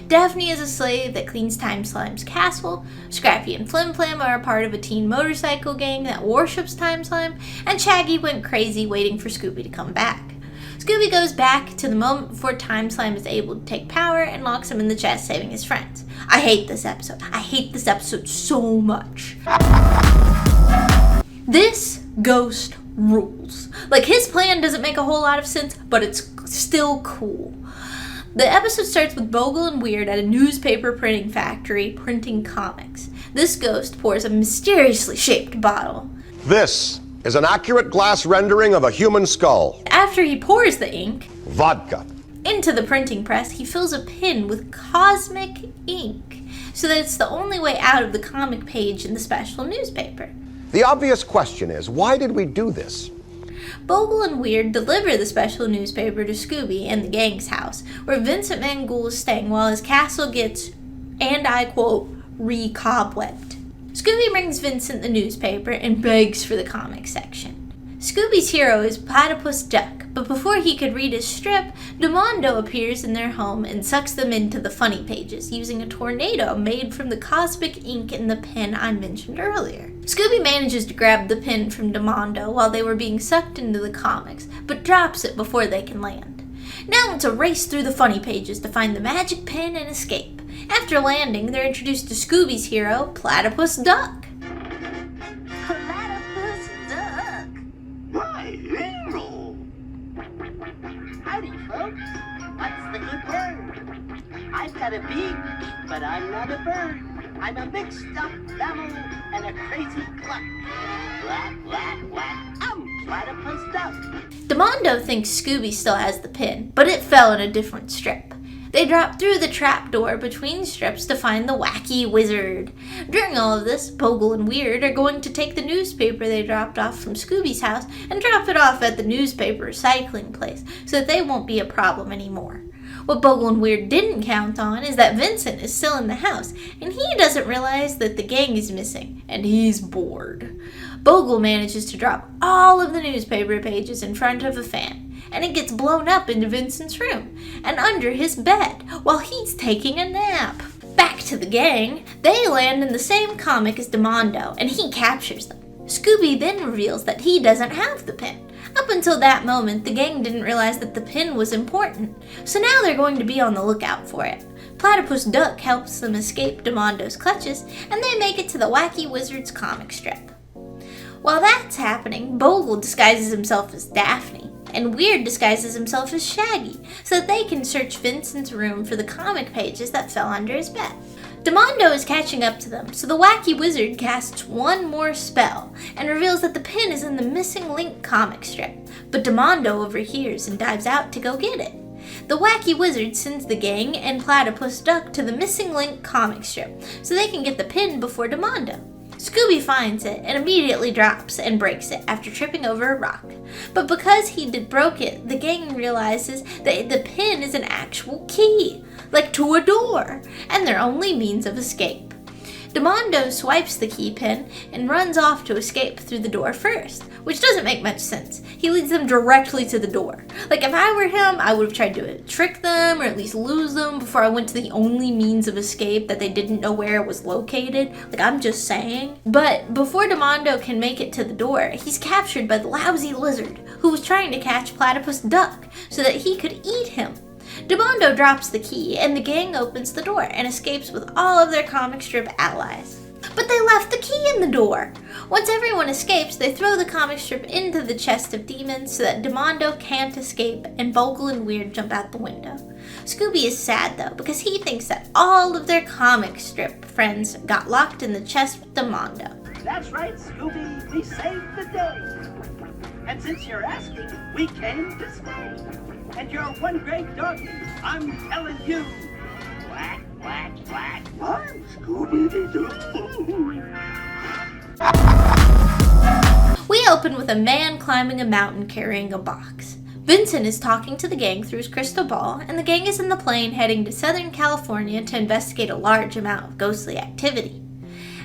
Daphne is a slave that cleans Time Slime's castle, Scrappy and Flim Flam are a part of a teen motorcycle gang that worships Time Slime, and Shaggy went crazy waiting for Scooby to come back. Scooby goes back to the moment before Time Slime is able to take power and locks him in the chest, saving his friends. I hate this episode. I hate this episode so much. This ghost rules. Like, his plan doesn't make a whole lot of sense, but it's still cool. The episode starts with Bogle and Weird at a newspaper printing factory printing comics. This ghost pours a mysteriously shaped bottle. This is an accurate glass rendering of a human skull. After he pours the ink Vodka. into the printing press, he fills a pin with cosmic ink, so that it's the only way out of the comic page in the special newspaper. The obvious question is, why did we do this? Bogle and Weird deliver the special newspaper to Scooby and the gang's house, where Vincent van Ghoul is staying while his castle gets, and I quote, re-cobwebbed. Scooby brings Vincent the newspaper and begs for the comic section. Scooby's hero is Platypus Duck, but before he could read his strip, Demondo appears in their home and sucks them into the funny pages using a tornado made from the cosmic ink in the pen I mentioned earlier. Scooby manages to grab the pen from Demondo while they were being sucked into the comics, but drops it before they can land. Now it's a race through the funny pages to find the magic pen and escape. After landing, they're introduced to Scooby's hero, Platypus Duck. Platypus Duck. My hero. Howdy, folks. What's the good word? I've got a beak, but I'm not a bird. I'm a mixed-up mammal and a crazy cluck. Quack, quack, quack. I'm Platypus Duck. Demondo thinks Scooby still has the pin, but it fell in a different strip. They drop through the trapdoor between strips to find the wacky wizard. During all of this, Bogle and Weird are going to take the newspaper they dropped off from Scooby's house and drop it off at the newspaper recycling place so that they won't be a problem anymore. What Bogle and Weird didn't count on is that Vincent is still in the house, and he doesn't realize that the gang is missing, and he's bored. Bogle manages to drop all of the newspaper pages in front of a fan, and it gets blown up into Vincent's room and under his bed while he's taking a nap. Back to the gang, they land in the same comic as Demondo, and he captures them. Scooby then reveals that he doesn't have the pin. Up until that moment, the gang didn't realize that the pin was important, so now they're going to be on the lookout for it. Platypus Duck helps them escape Demondo's clutches, and they make it to the Wacky Wizard's comic strip. While that's happening, Bogle disguises himself as Daphne, and Weird disguises himself as Shaggy, so that they can search Vincent's room for the comic pages that fell under his bed. Demondo is catching up to them, so the Wacky Wizard casts one more spell and reveals that the pin is in the missing Link comic strip, but Demondo overhears and dives out to go get it. The Wacky Wizard sends the gang and Platypus Duck to the missing Link comic strip so they can get the pin before Demondo. Scooby finds it and immediately drops and breaks it after tripping over a rock. But because he broke it, the gang realizes that the pin is an actual key, like to a door, and their only means of escape. Demondo swipes the key pin and runs off to escape through the door first, which doesn't make much sense. He leads them directly to the door. Like, if I were him, I would have tried to trick them or at least lose them before I went to the only means of escape that they didn't know where it was located. Like, I'm just saying. But before Demondo can make it to the door, he's captured by the lousy lizard who was trying to catch Platypus Duck so that he could eat him. Demondo drops the key, and the gang opens the door and escapes with all of their comic strip allies. But they left the key in the door! Once everyone escapes, they throw the comic strip into the chest of demons so that Demondo can't escape, and Bogle and Weird jump out the window. Scooby is sad though, because he thinks that all of their comic strip friends got locked in the chest with Demondo. That's right, Scooby. We saved the day. And since you're asking, we came to stay. And you're one great doggy, I'm telling you. Quack, quack, quack. I'm Scooby-Doo. We open with a man climbing a mountain carrying a box. Vincent is talking to the gang through his crystal ball, and the gang is in the plane heading to Southern California to investigate a large amount of ghostly activity.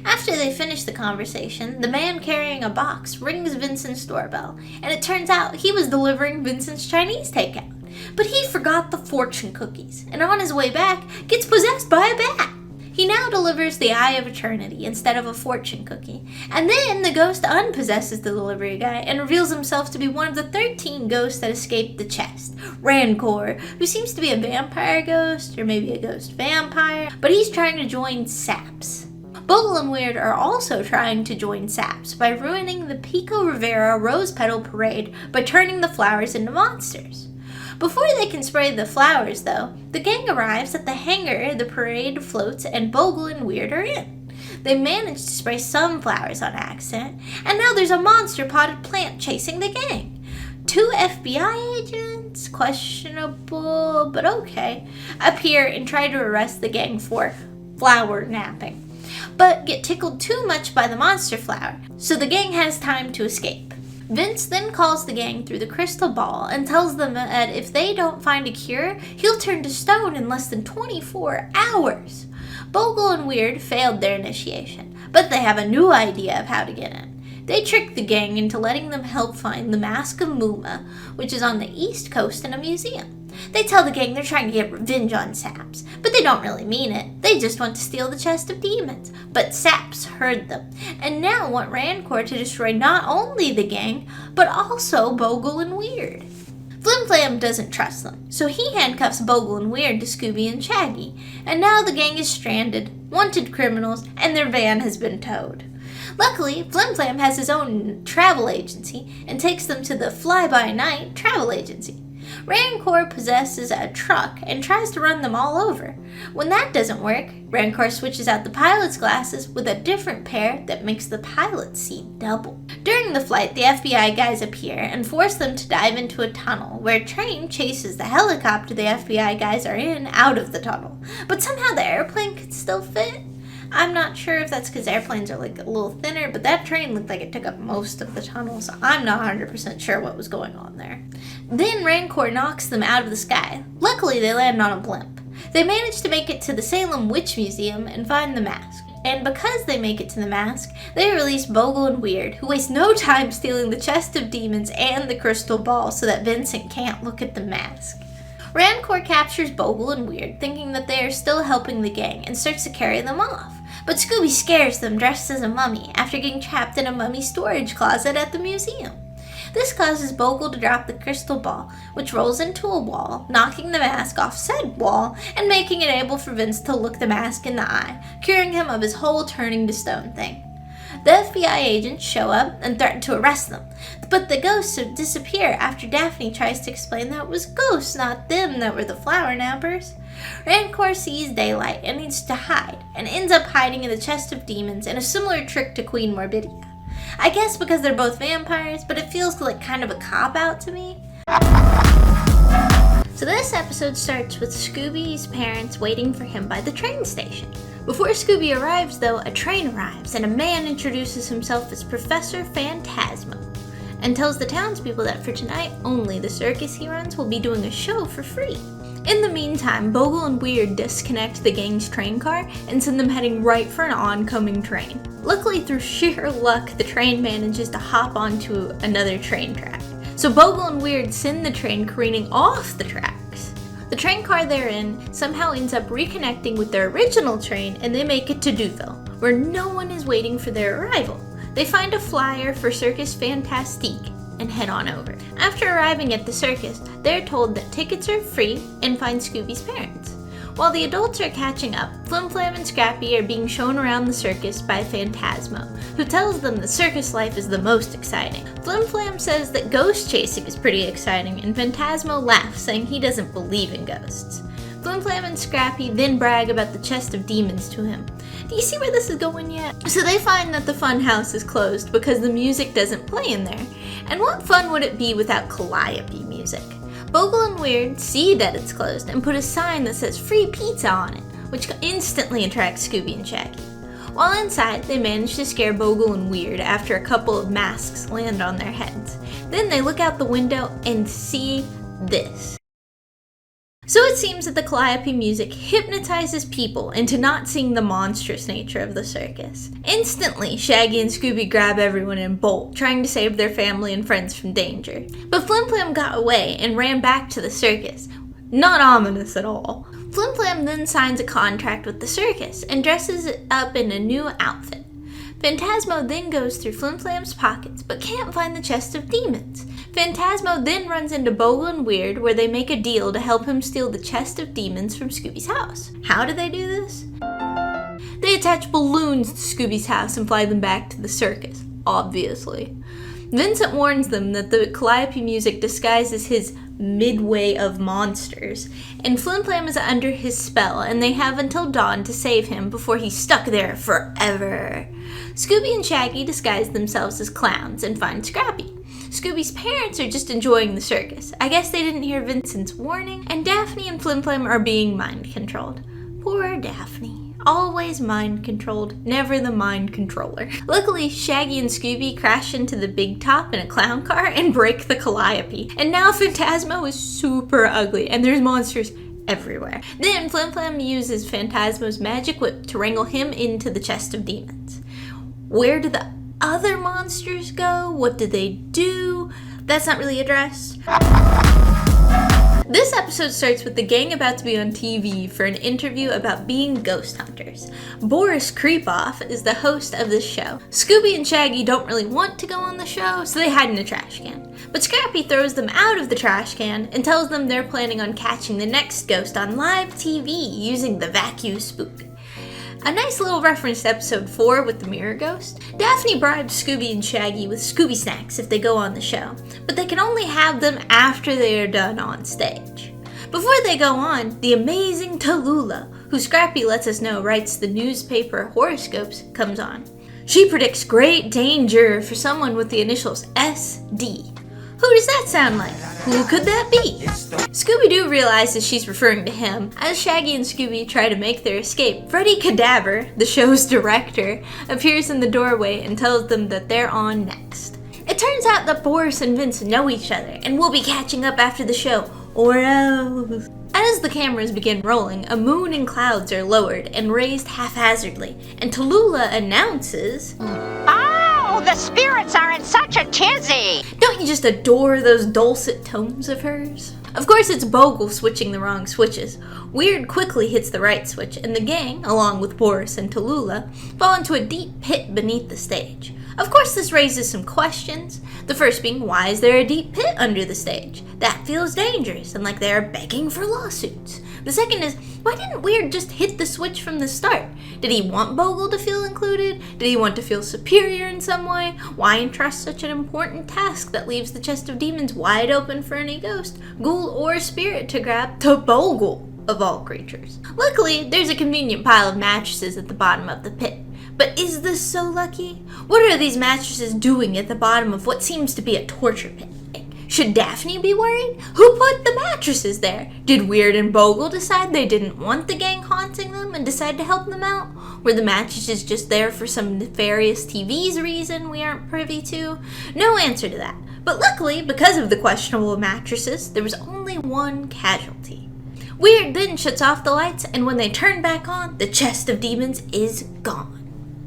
After they finish the conversation, the man carrying a box rings Vincent's doorbell, and it turns out he was delivering Vincent's Chinese takeout. But he forgot the fortune cookies, and on his way back, gets possessed by a bat. He now delivers the Eye of Eternity instead of a fortune cookie, and then the ghost unpossesses the delivery guy and reveals himself to be one of the 13 ghosts that escaped the chest, Rancor, who seems to be a vampire ghost, or maybe a ghost vampire, but he's trying to join SAPS. Bogle and Weird are also trying to join SAPS by ruining the Pico Rivera Rose Petal Parade by turning the flowers into monsters. Before they can spray the flowers, though, the gang arrives at the hangar the parade floats and Bogle and Weird are in. They manage to spray some flowers on accident, and now there's a monster-potted plant chasing the gang. 2 FBI agents, questionable, but okay, appear and try to arrest the gang for flower napping, but get tickled too much by the monster flower, so the gang has time to escape. Vince then calls the gang through the crystal ball and tells them that if they don't find a cure, he'll turn to stone in less than 24 hours. Bogle and Weird failed their initiation, but they have a new idea of how to get in. They trick the gang into letting them help find the Mask of Muma, which is on the East Coast in a museum. They tell the gang they're trying to get revenge on Saps, but they don't really mean it. They just want to steal the chest of demons. But Saps heard them, and now want Rancor to destroy not only the gang, but also Bogle and Weird. Flim Flam doesn't trust them, so he handcuffs Bogle and Weird to Scooby and Shaggy, and now the gang is stranded, wanted criminals, and their van has been towed. Luckily, Flim Flam has his own travel agency and takes them to the Fly-By-Night travel agency. Rancor possesses a truck and tries to run them all over. When that doesn't work, Rancor switches out the pilot's glasses with a different pair that makes the pilot see double. During the flight, the FBI guys appear and force them to dive into a tunnel where a train chases the helicopter the FBI guys are in out of the tunnel. But somehow the airplane could still fit. I'm not sure if that's because airplanes are like a little thinner, but that train looked like it took up most of the tunnel, so I'm not 100% sure what was going on there. Then Rancor knocks them out of the sky. Luckily, they land on a blimp. They manage to make it to the Salem Witch Museum and find the mask. And because they make it to the mask, they release Bogle and Weird, who waste no time stealing the chest of demons and the crystal ball so that Vincent can't look at the mask. Rancor captures Bogle and Weird, thinking that they are still helping the gang, and starts to carry them off. But Scooby scares them dressed as a mummy after getting trapped in a mummy storage closet at the museum. This causes Bogle to drop the crystal ball, which rolls into a wall, knocking the mask off said wall and making it able for Vince to look the mask in the eye, curing him of his whole turning to stone thing. The FBI agents show up and threaten to arrest them, but the ghosts disappear after Daphne tries to explain that it was ghosts, not them, that were the flower nappers. Rancor sees daylight and needs to hide, and ends up hiding in the chest of demons in a similar trick to Queen Morbidia. I guess because they're both vampires, but it feels like kind of a cop-out to me. So this episode starts with Scooby's parents waiting for him by the train station. Before Scooby arrives, though, a train arrives, and a man introduces himself as Professor Phantasmo, and tells the townspeople that for tonight only, the circus he runs will be doing a show for free. In the meantime, Bogle and Weird disconnect the gang's train car and send them heading right for an oncoming train. Luckily, through sheer luck, the train manages to hop onto another train track. So Bogle and Weird send the train careening off the tracks. The train car they're in somehow ends up reconnecting with their original train, and they make it to Deauville, where no one is waiting for their arrival. They find a flyer for Circus Fantastique and head on over. After arriving at the circus, they're told that tickets are free and find Scooby's parents. While the adults are catching up, Flim Flam and Scrappy are being shown around the circus by Phantasmo, who tells them that circus life is the most exciting. Flim Flam says that ghost chasing is pretty exciting, and Phantasmo laughs, saying he doesn't believe in ghosts. Flim Flam and Scrappy then brag about the chest of demons to him. Do you see where this is going yet? So they find that the fun house is closed because the music doesn't play in there. And what fun would it be without calliope music? Bogle and Weird see that it's closed and put a sign that says free pizza on it, which instantly attracts Scooby and Shaggy. While inside, they manage to scare Bogle and Weird after a couple of masks land on their heads. Then they look out the window and see this. So it seems that the calliope music hypnotizes people into not seeing the monstrous nature of the circus. Instantly, Shaggy and Scooby grab everyone and bolt, trying to save their family and friends from danger. But Flim Flam got away and ran back to the circus. Not ominous at all. Flim Flam then signs a contract with the circus and dresses it up in a new outfit. Phantasmo then goes through Flim Flam's pockets but can't find the chest of demons. Phantasmo then runs into Bogle and Weird, where they make a deal to help him steal the chest of demons from Scooby's house. How do they do this? They attach balloons to Scooby's house and fly them back to the circus, obviously. Vincent warns them that the calliope music disguises his midway of monsters, and Flim Flam is under his spell, and they have until dawn to save him before he's stuck there forever. Scooby and Shaggy disguise themselves as clowns and find Scrappy. Scooby's parents are just enjoying the circus. I guess they didn't hear Vincent's warning, and Daphne and Flim Flam are being mind controlled. Poor Daphne. Always mind controlled, never the mind controller. Luckily, Shaggy and Scooby crash into the Big Top in a clown car and break the calliope. And now Phantasmo is super ugly and there's monsters everywhere. Then Flim Flam uses Phantasmo's magic whip to wrangle him into the chest of demons. Where do the other monsters go? What do they do? That's not really addressed. This episode starts with the gang about to be on TV for an interview about being ghost hunters. Boris Creepoff is the host of this show. Scooby and Shaggy don't really want to go on the show, so they hide in a trash can. But Scrappy throws them out of the trash can and tells them they're planning on catching the next ghost on live TV using the vacuum spook. A nice little reference to episode 4 with the mirror ghost. Daphne bribes Scooby and Shaggy with Scooby snacks if they go on the show, but they can only have them after they are done on stage. Before they go on, the amazing Tallulah, who Scrappy lets us know writes the newspaper horoscopes, comes on. She predicts great danger for someone with the initials SD. Who does that sound like? Who could that be? Scooby-Doo realizes she's referring to him. As Shaggy and Scooby try to make their escape, Freddy Cadaver, the show's director, appears in the doorway and tells them that they're on next. It turns out that Boris and Vince know each other and will be catching up after the show, or else. As the cameras begin rolling, a moon and clouds are lowered and raised haphazardly, and Tallulah announces, "Oh, the spirits are in such a tizzy!" Don't you just adore those dulcet tones of hers? Of course, it's Bogle switching the wrong switches. Weird quickly hits the right switch, and the gang, along with Boris and Tallulah, fall into a deep pit beneath the stage. Of course, this raises some questions. The first being, why is there a deep pit under the stage? That feels dangerous and like they are begging for lawsuits. The second is, why didn't Weird just hit the switch from the start? Did he want Bogle to feel included? Did he want to feel superior in some way? Why entrust such an important task that leaves the chest of demons wide open for any ghost, ghoul, or spirit to grab to Bogle, of all creatures? Luckily, there's a convenient pile of mattresses at the bottom of the pit. But is this so lucky? What are these mattresses doing at the bottom of what seems to be a torture pit? Should Daphne be worried? Who put the mattresses there? Did Weird and Bogle decide they didn't want the gang haunting them and decide to help them out? Were the mattresses just there for some nefarious TV's reason we aren't privy to? No answer to that. But luckily, because of the questionable mattresses, there was only one casualty. Weird then shuts off the lights, and when they turn back on, the chest of demons is gone.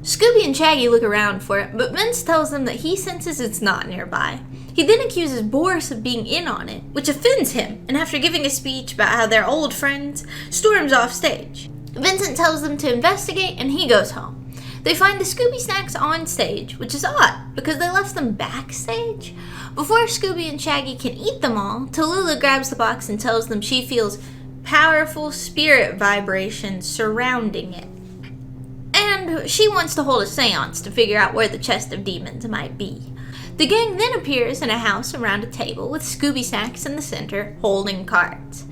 Scooby and Shaggy look around for it, but Vince tells them that he senses it's not nearby. He then accuses Boris of being in on it, which offends him, and after giving a speech about how they're old friends, storms off stage. Vincent tells them to investigate, and he goes home. They find the Scooby snacks on stage, which is odd, because they left them backstage. Before Scooby and Shaggy can eat them all, Tallulah grabs the box and tells them she feels powerful spirit vibrations surrounding it. And she wants to hold a seance to figure out where the chest of demons might be. The gang then appears in a house around a table with Scooby snacks in the center holding cards.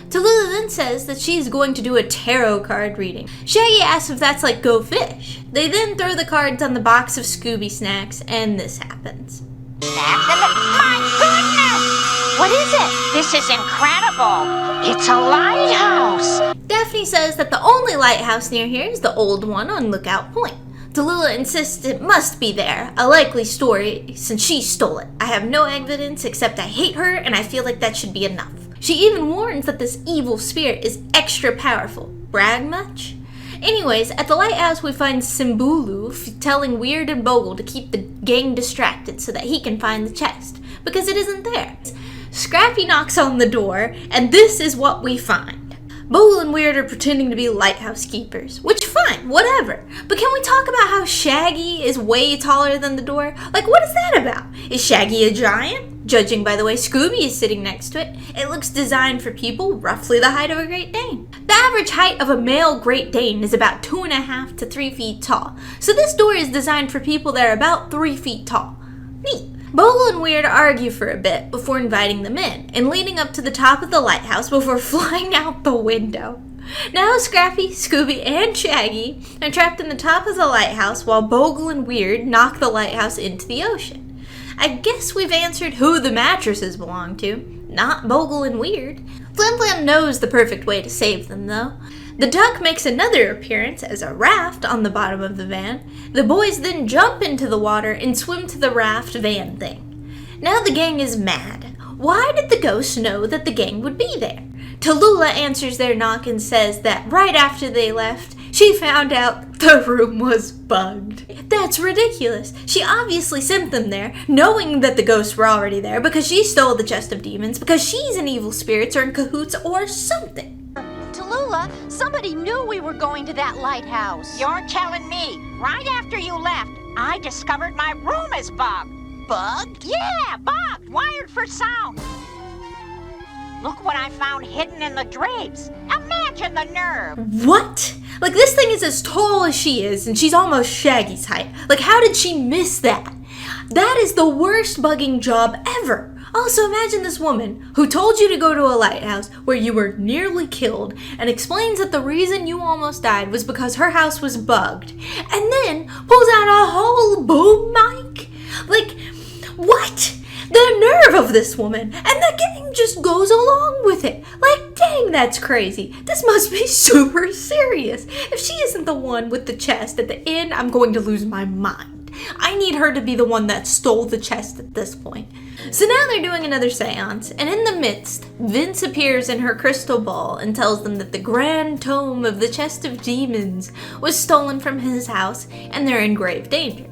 Tallulah then says that she's going to do a tarot card reading. Shaggy asks if that's like Go Fish. They then throw the cards on the box of Scooby snacks, and this happens. My goodness! What is it? This is incredible! It's a lighthouse! Daphne says that the only lighthouse near here is the old one on Lookout Point. Tallulah insists it must be there, a likely story since she stole it. I have no evidence except I hate her and I feel like that should be enough. She even warns that this evil spirit is extra powerful. Brag much? Anyways, at the lighthouse we find Simbulu telling Weird and Bogle to keep the gang distracted so that he can find the chest, because it isn't there. Scrappy knocks on the door, and this is what we find. Bogle and Weird are pretending to be lighthouse keepers, which fine, whatever. But can we talk about how Shaggy is way taller than the door? Like, what is that about? Is Shaggy a giant? Judging by the way Scooby is sitting next to it, it looks designed for people roughly the height of a Great Dane. The average height of a male Great Dane is about 2.5 to 3 feet tall, so this door is designed for people that are about 3 feet tall. Neat. Bogle and Weird argue for a bit before inviting them in, and leading up to the top of the lighthouse before flying out the window. Now Scrappy, Scooby, and Shaggy are trapped in the top of the lighthouse while Bogle and Weird knock the lighthouse into the ocean. I guess we've answered who the mattresses belong to, not Bogle and Weird. Flim Flam knows the perfect way to save them, though. The duck makes another appearance as a raft on the bottom of the van. The boys then jump into the water and swim to the raft van thing. Now the gang is mad. Why did the ghosts know that the gang would be there? Tallulah answers their knock and says that right after they left, she found out the room was bugged. That's ridiculous. She obviously sent them there, knowing that the ghosts were already there because she stole the chest of demons, because she's an evil spirit or in cahoots or something. Tallulah, somebody knew we were going to that lighthouse. You're telling me, right after you left, I discovered my room is bugged. Bugged? Yeah, bugged, wired for sound. Look what I found hidden in the drapes. Imagine the nerve. What? Like, this thing is as tall as she is, and she's almost Shaggy's height. Like, how did she miss that? That is the worst bugging job ever. Also, imagine this woman who told you to go to a lighthouse where you were nearly killed and explains that the reason you almost died was because her house was bugged, and then pulls out a whole boom mic? Like, what? The nerve of this woman, and the gang just goes along with it. Like, dang, that's crazy. This must be super serious. If she isn't the one with the chest at the end, I'm going to lose my mind. I need her to be the one that stole the chest at this point. So now they're doing another seance, and in the midst, Vince appears in her crystal ball and tells them that the grand tome of the chest of demons was stolen from his house, and they're in grave danger.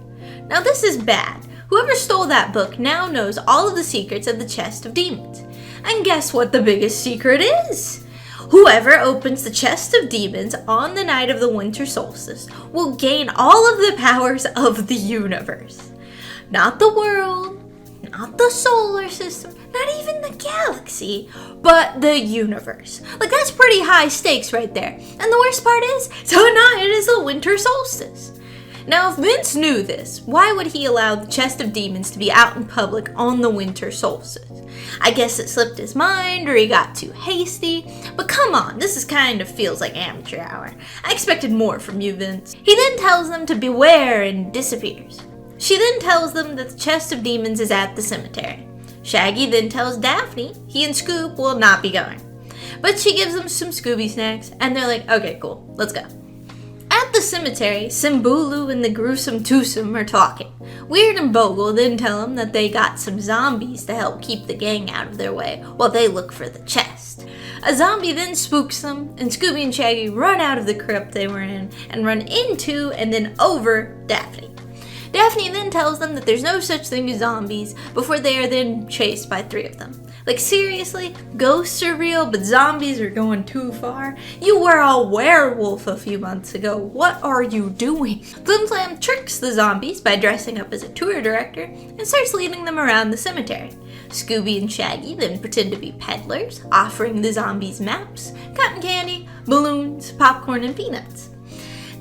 Now this is bad. Whoever stole that book now knows all of the secrets of the chest of demons. And guess what the biggest secret is? Whoever opens the chest of demons on the night of the winter solstice will gain all of the powers of the universe. Not the world, not the solar system, not even the galaxy, but the universe. Like, that's pretty high stakes right there. And the worst part is, tonight is the winter solstice. Now, if Vince knew this, why would he allow the chest of demons to be out in public on the winter solstice? I guess it slipped his mind, or he got too hasty, but come on, this kind of feels like amateur hour. I expected more from you, Vince. He then tells them to beware and disappears. She then tells them that the chest of demons is at the cemetery. Shaggy then tells Daphne he and Scoop will not be going. But she gives them some Scooby snacks, and they're like, okay, cool, let's go. At the cemetery, Simbulu and the gruesome twosome are talking. Weird and Bogle then tell them that they got some zombies to help keep the gang out of their way while they look for the chest. A zombie then spooks them, and Scooby and Shaggy run out of the crypt they were in and run into and then over Daphne. Daphne then tells them that there's no such thing as zombies before they are then chased by 3 of them. Like, seriously? Ghosts are real, but zombies are going too far? You were a werewolf a few months ago. What are you doing? Flim Flam tricks the zombies by dressing up as a tour director and starts leading them around the cemetery. Scooby and Shaggy then pretend to be peddlers, offering the zombies maps, cotton candy, balloons, popcorn, and peanuts.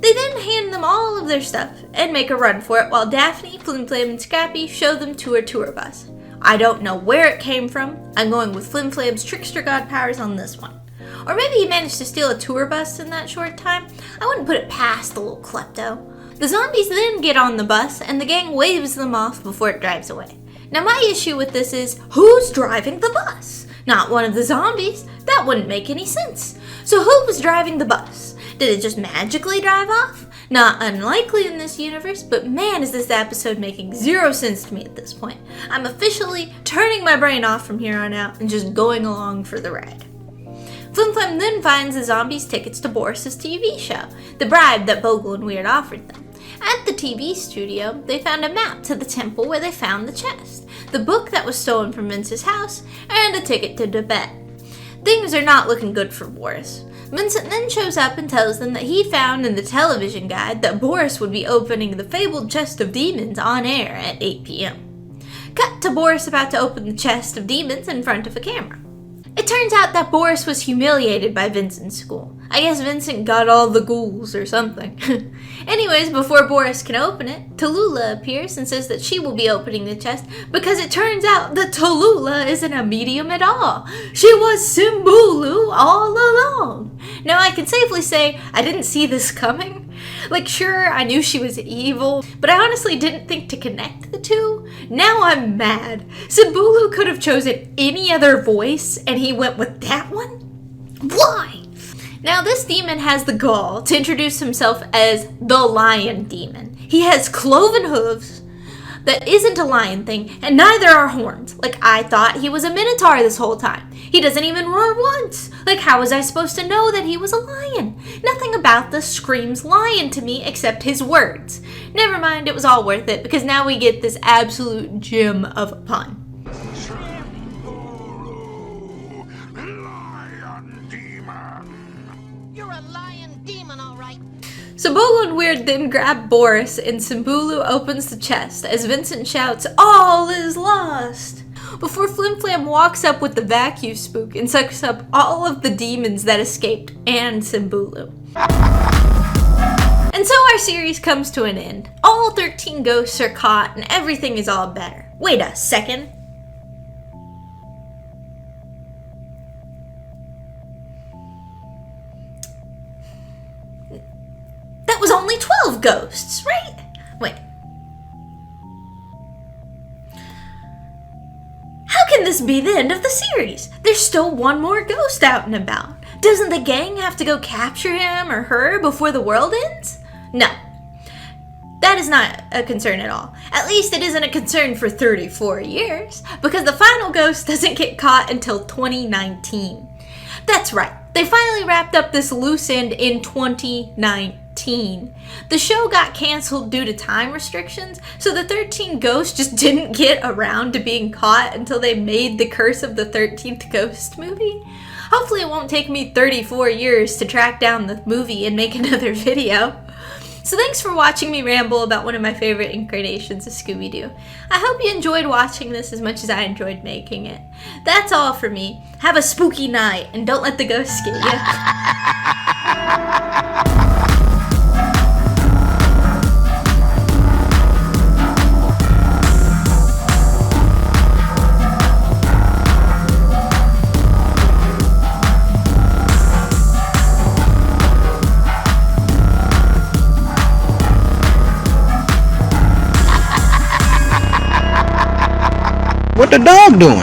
They then hand them all of their stuff and make a run for it while Daphne, Flim Flam, and Scrappy show them to her tour bus. I don't know where it came from. I'm going with Flim Flam's trickster god powers on this one. Or maybe he managed to steal a tour bus in that short time. I wouldn't put it past the little klepto. The zombies then get on the bus and the gang waves them off before it drives away. Now my issue with this is, who's driving the bus? Not one of the zombies. That wouldn't make any sense. So who was driving the bus? Did it just magically drive off? Not unlikely in this universe, but man, is this episode making 0 sense to me at this point. I'm officially turning my brain off from here on out and just going along for the ride. Flim Flam then finds the zombies tickets to Boris's TV show, the bribe that Bogle and Weird offered them. At the TV studio, they found a map to the temple where they found the chest, the book that was stolen from Vince's house, and a ticket to Tibet. Things are not looking good for Boris. Vincent then shows up and tells them that he found in the television guide that Boris would be opening the fabled chest of demons on air at 8 p.m. Cut to Boris about to open the chest of demons in front of a camera. It turns out that Boris was humiliated by Vincent's school. I guess Vincent got all the ghouls or something. Anyways, before Boris can open it, Tallulah appears and says that she will be opening the chest because it turns out that Tallulah isn't a medium at all. She was Simbulu all along. Now I can safely say I didn't see this coming. Like, sure, I knew she was evil, but I honestly didn't think to connect the two. Now I'm mad. Simbulu could have chosen any other voice and he went with that one? Why? Now, this demon has the gall to introduce himself as the lion demon. He has cloven hooves that isn't a lion thing, and neither are horns. Like, I thought he was a minotaur this whole time. He doesn't even roar once. Like, how was I supposed to know that he was a lion? Nothing about this screams lion to me except his words. Never mind, it was all worth it, because now we get this absolute gem of a pun. You're a lion demon, all right. Sabolo and Weird then grab Boris, and Simbulu opens the chest as Vincent shouts, "All is lost!" before Flim Flam walks up with the vacuum spook and sucks up all of the demons that escaped, and Simbulu. And so our series comes to an end. All 13 ghosts are caught, and everything is all better. Wait a second. That was only 12 ghosts, right? Wait. How can this be the end of the series? There's still one more ghost out and about. Doesn't the gang have to go capture him or her before the world ends? No. That is not a concern at all. At least it isn't a concern for 34 years, because the final ghost doesn't get caught until 2019. That's right. They finally wrapped up this loose end in 2019. The show got canceled due to time restrictions, so the 13 ghosts just didn't get around to being caught until they made the Curse of the 13th Ghost movie. Hopefully it won't take me 34 years to track down the movie and make another video. So thanks for watching me ramble about one of my favorite incarnations of Scooby Doo. I hope you enjoyed watching this as much as I enjoyed making it. That's all for me. Have a spooky night, and don't let the ghosts get you. What the dog doing?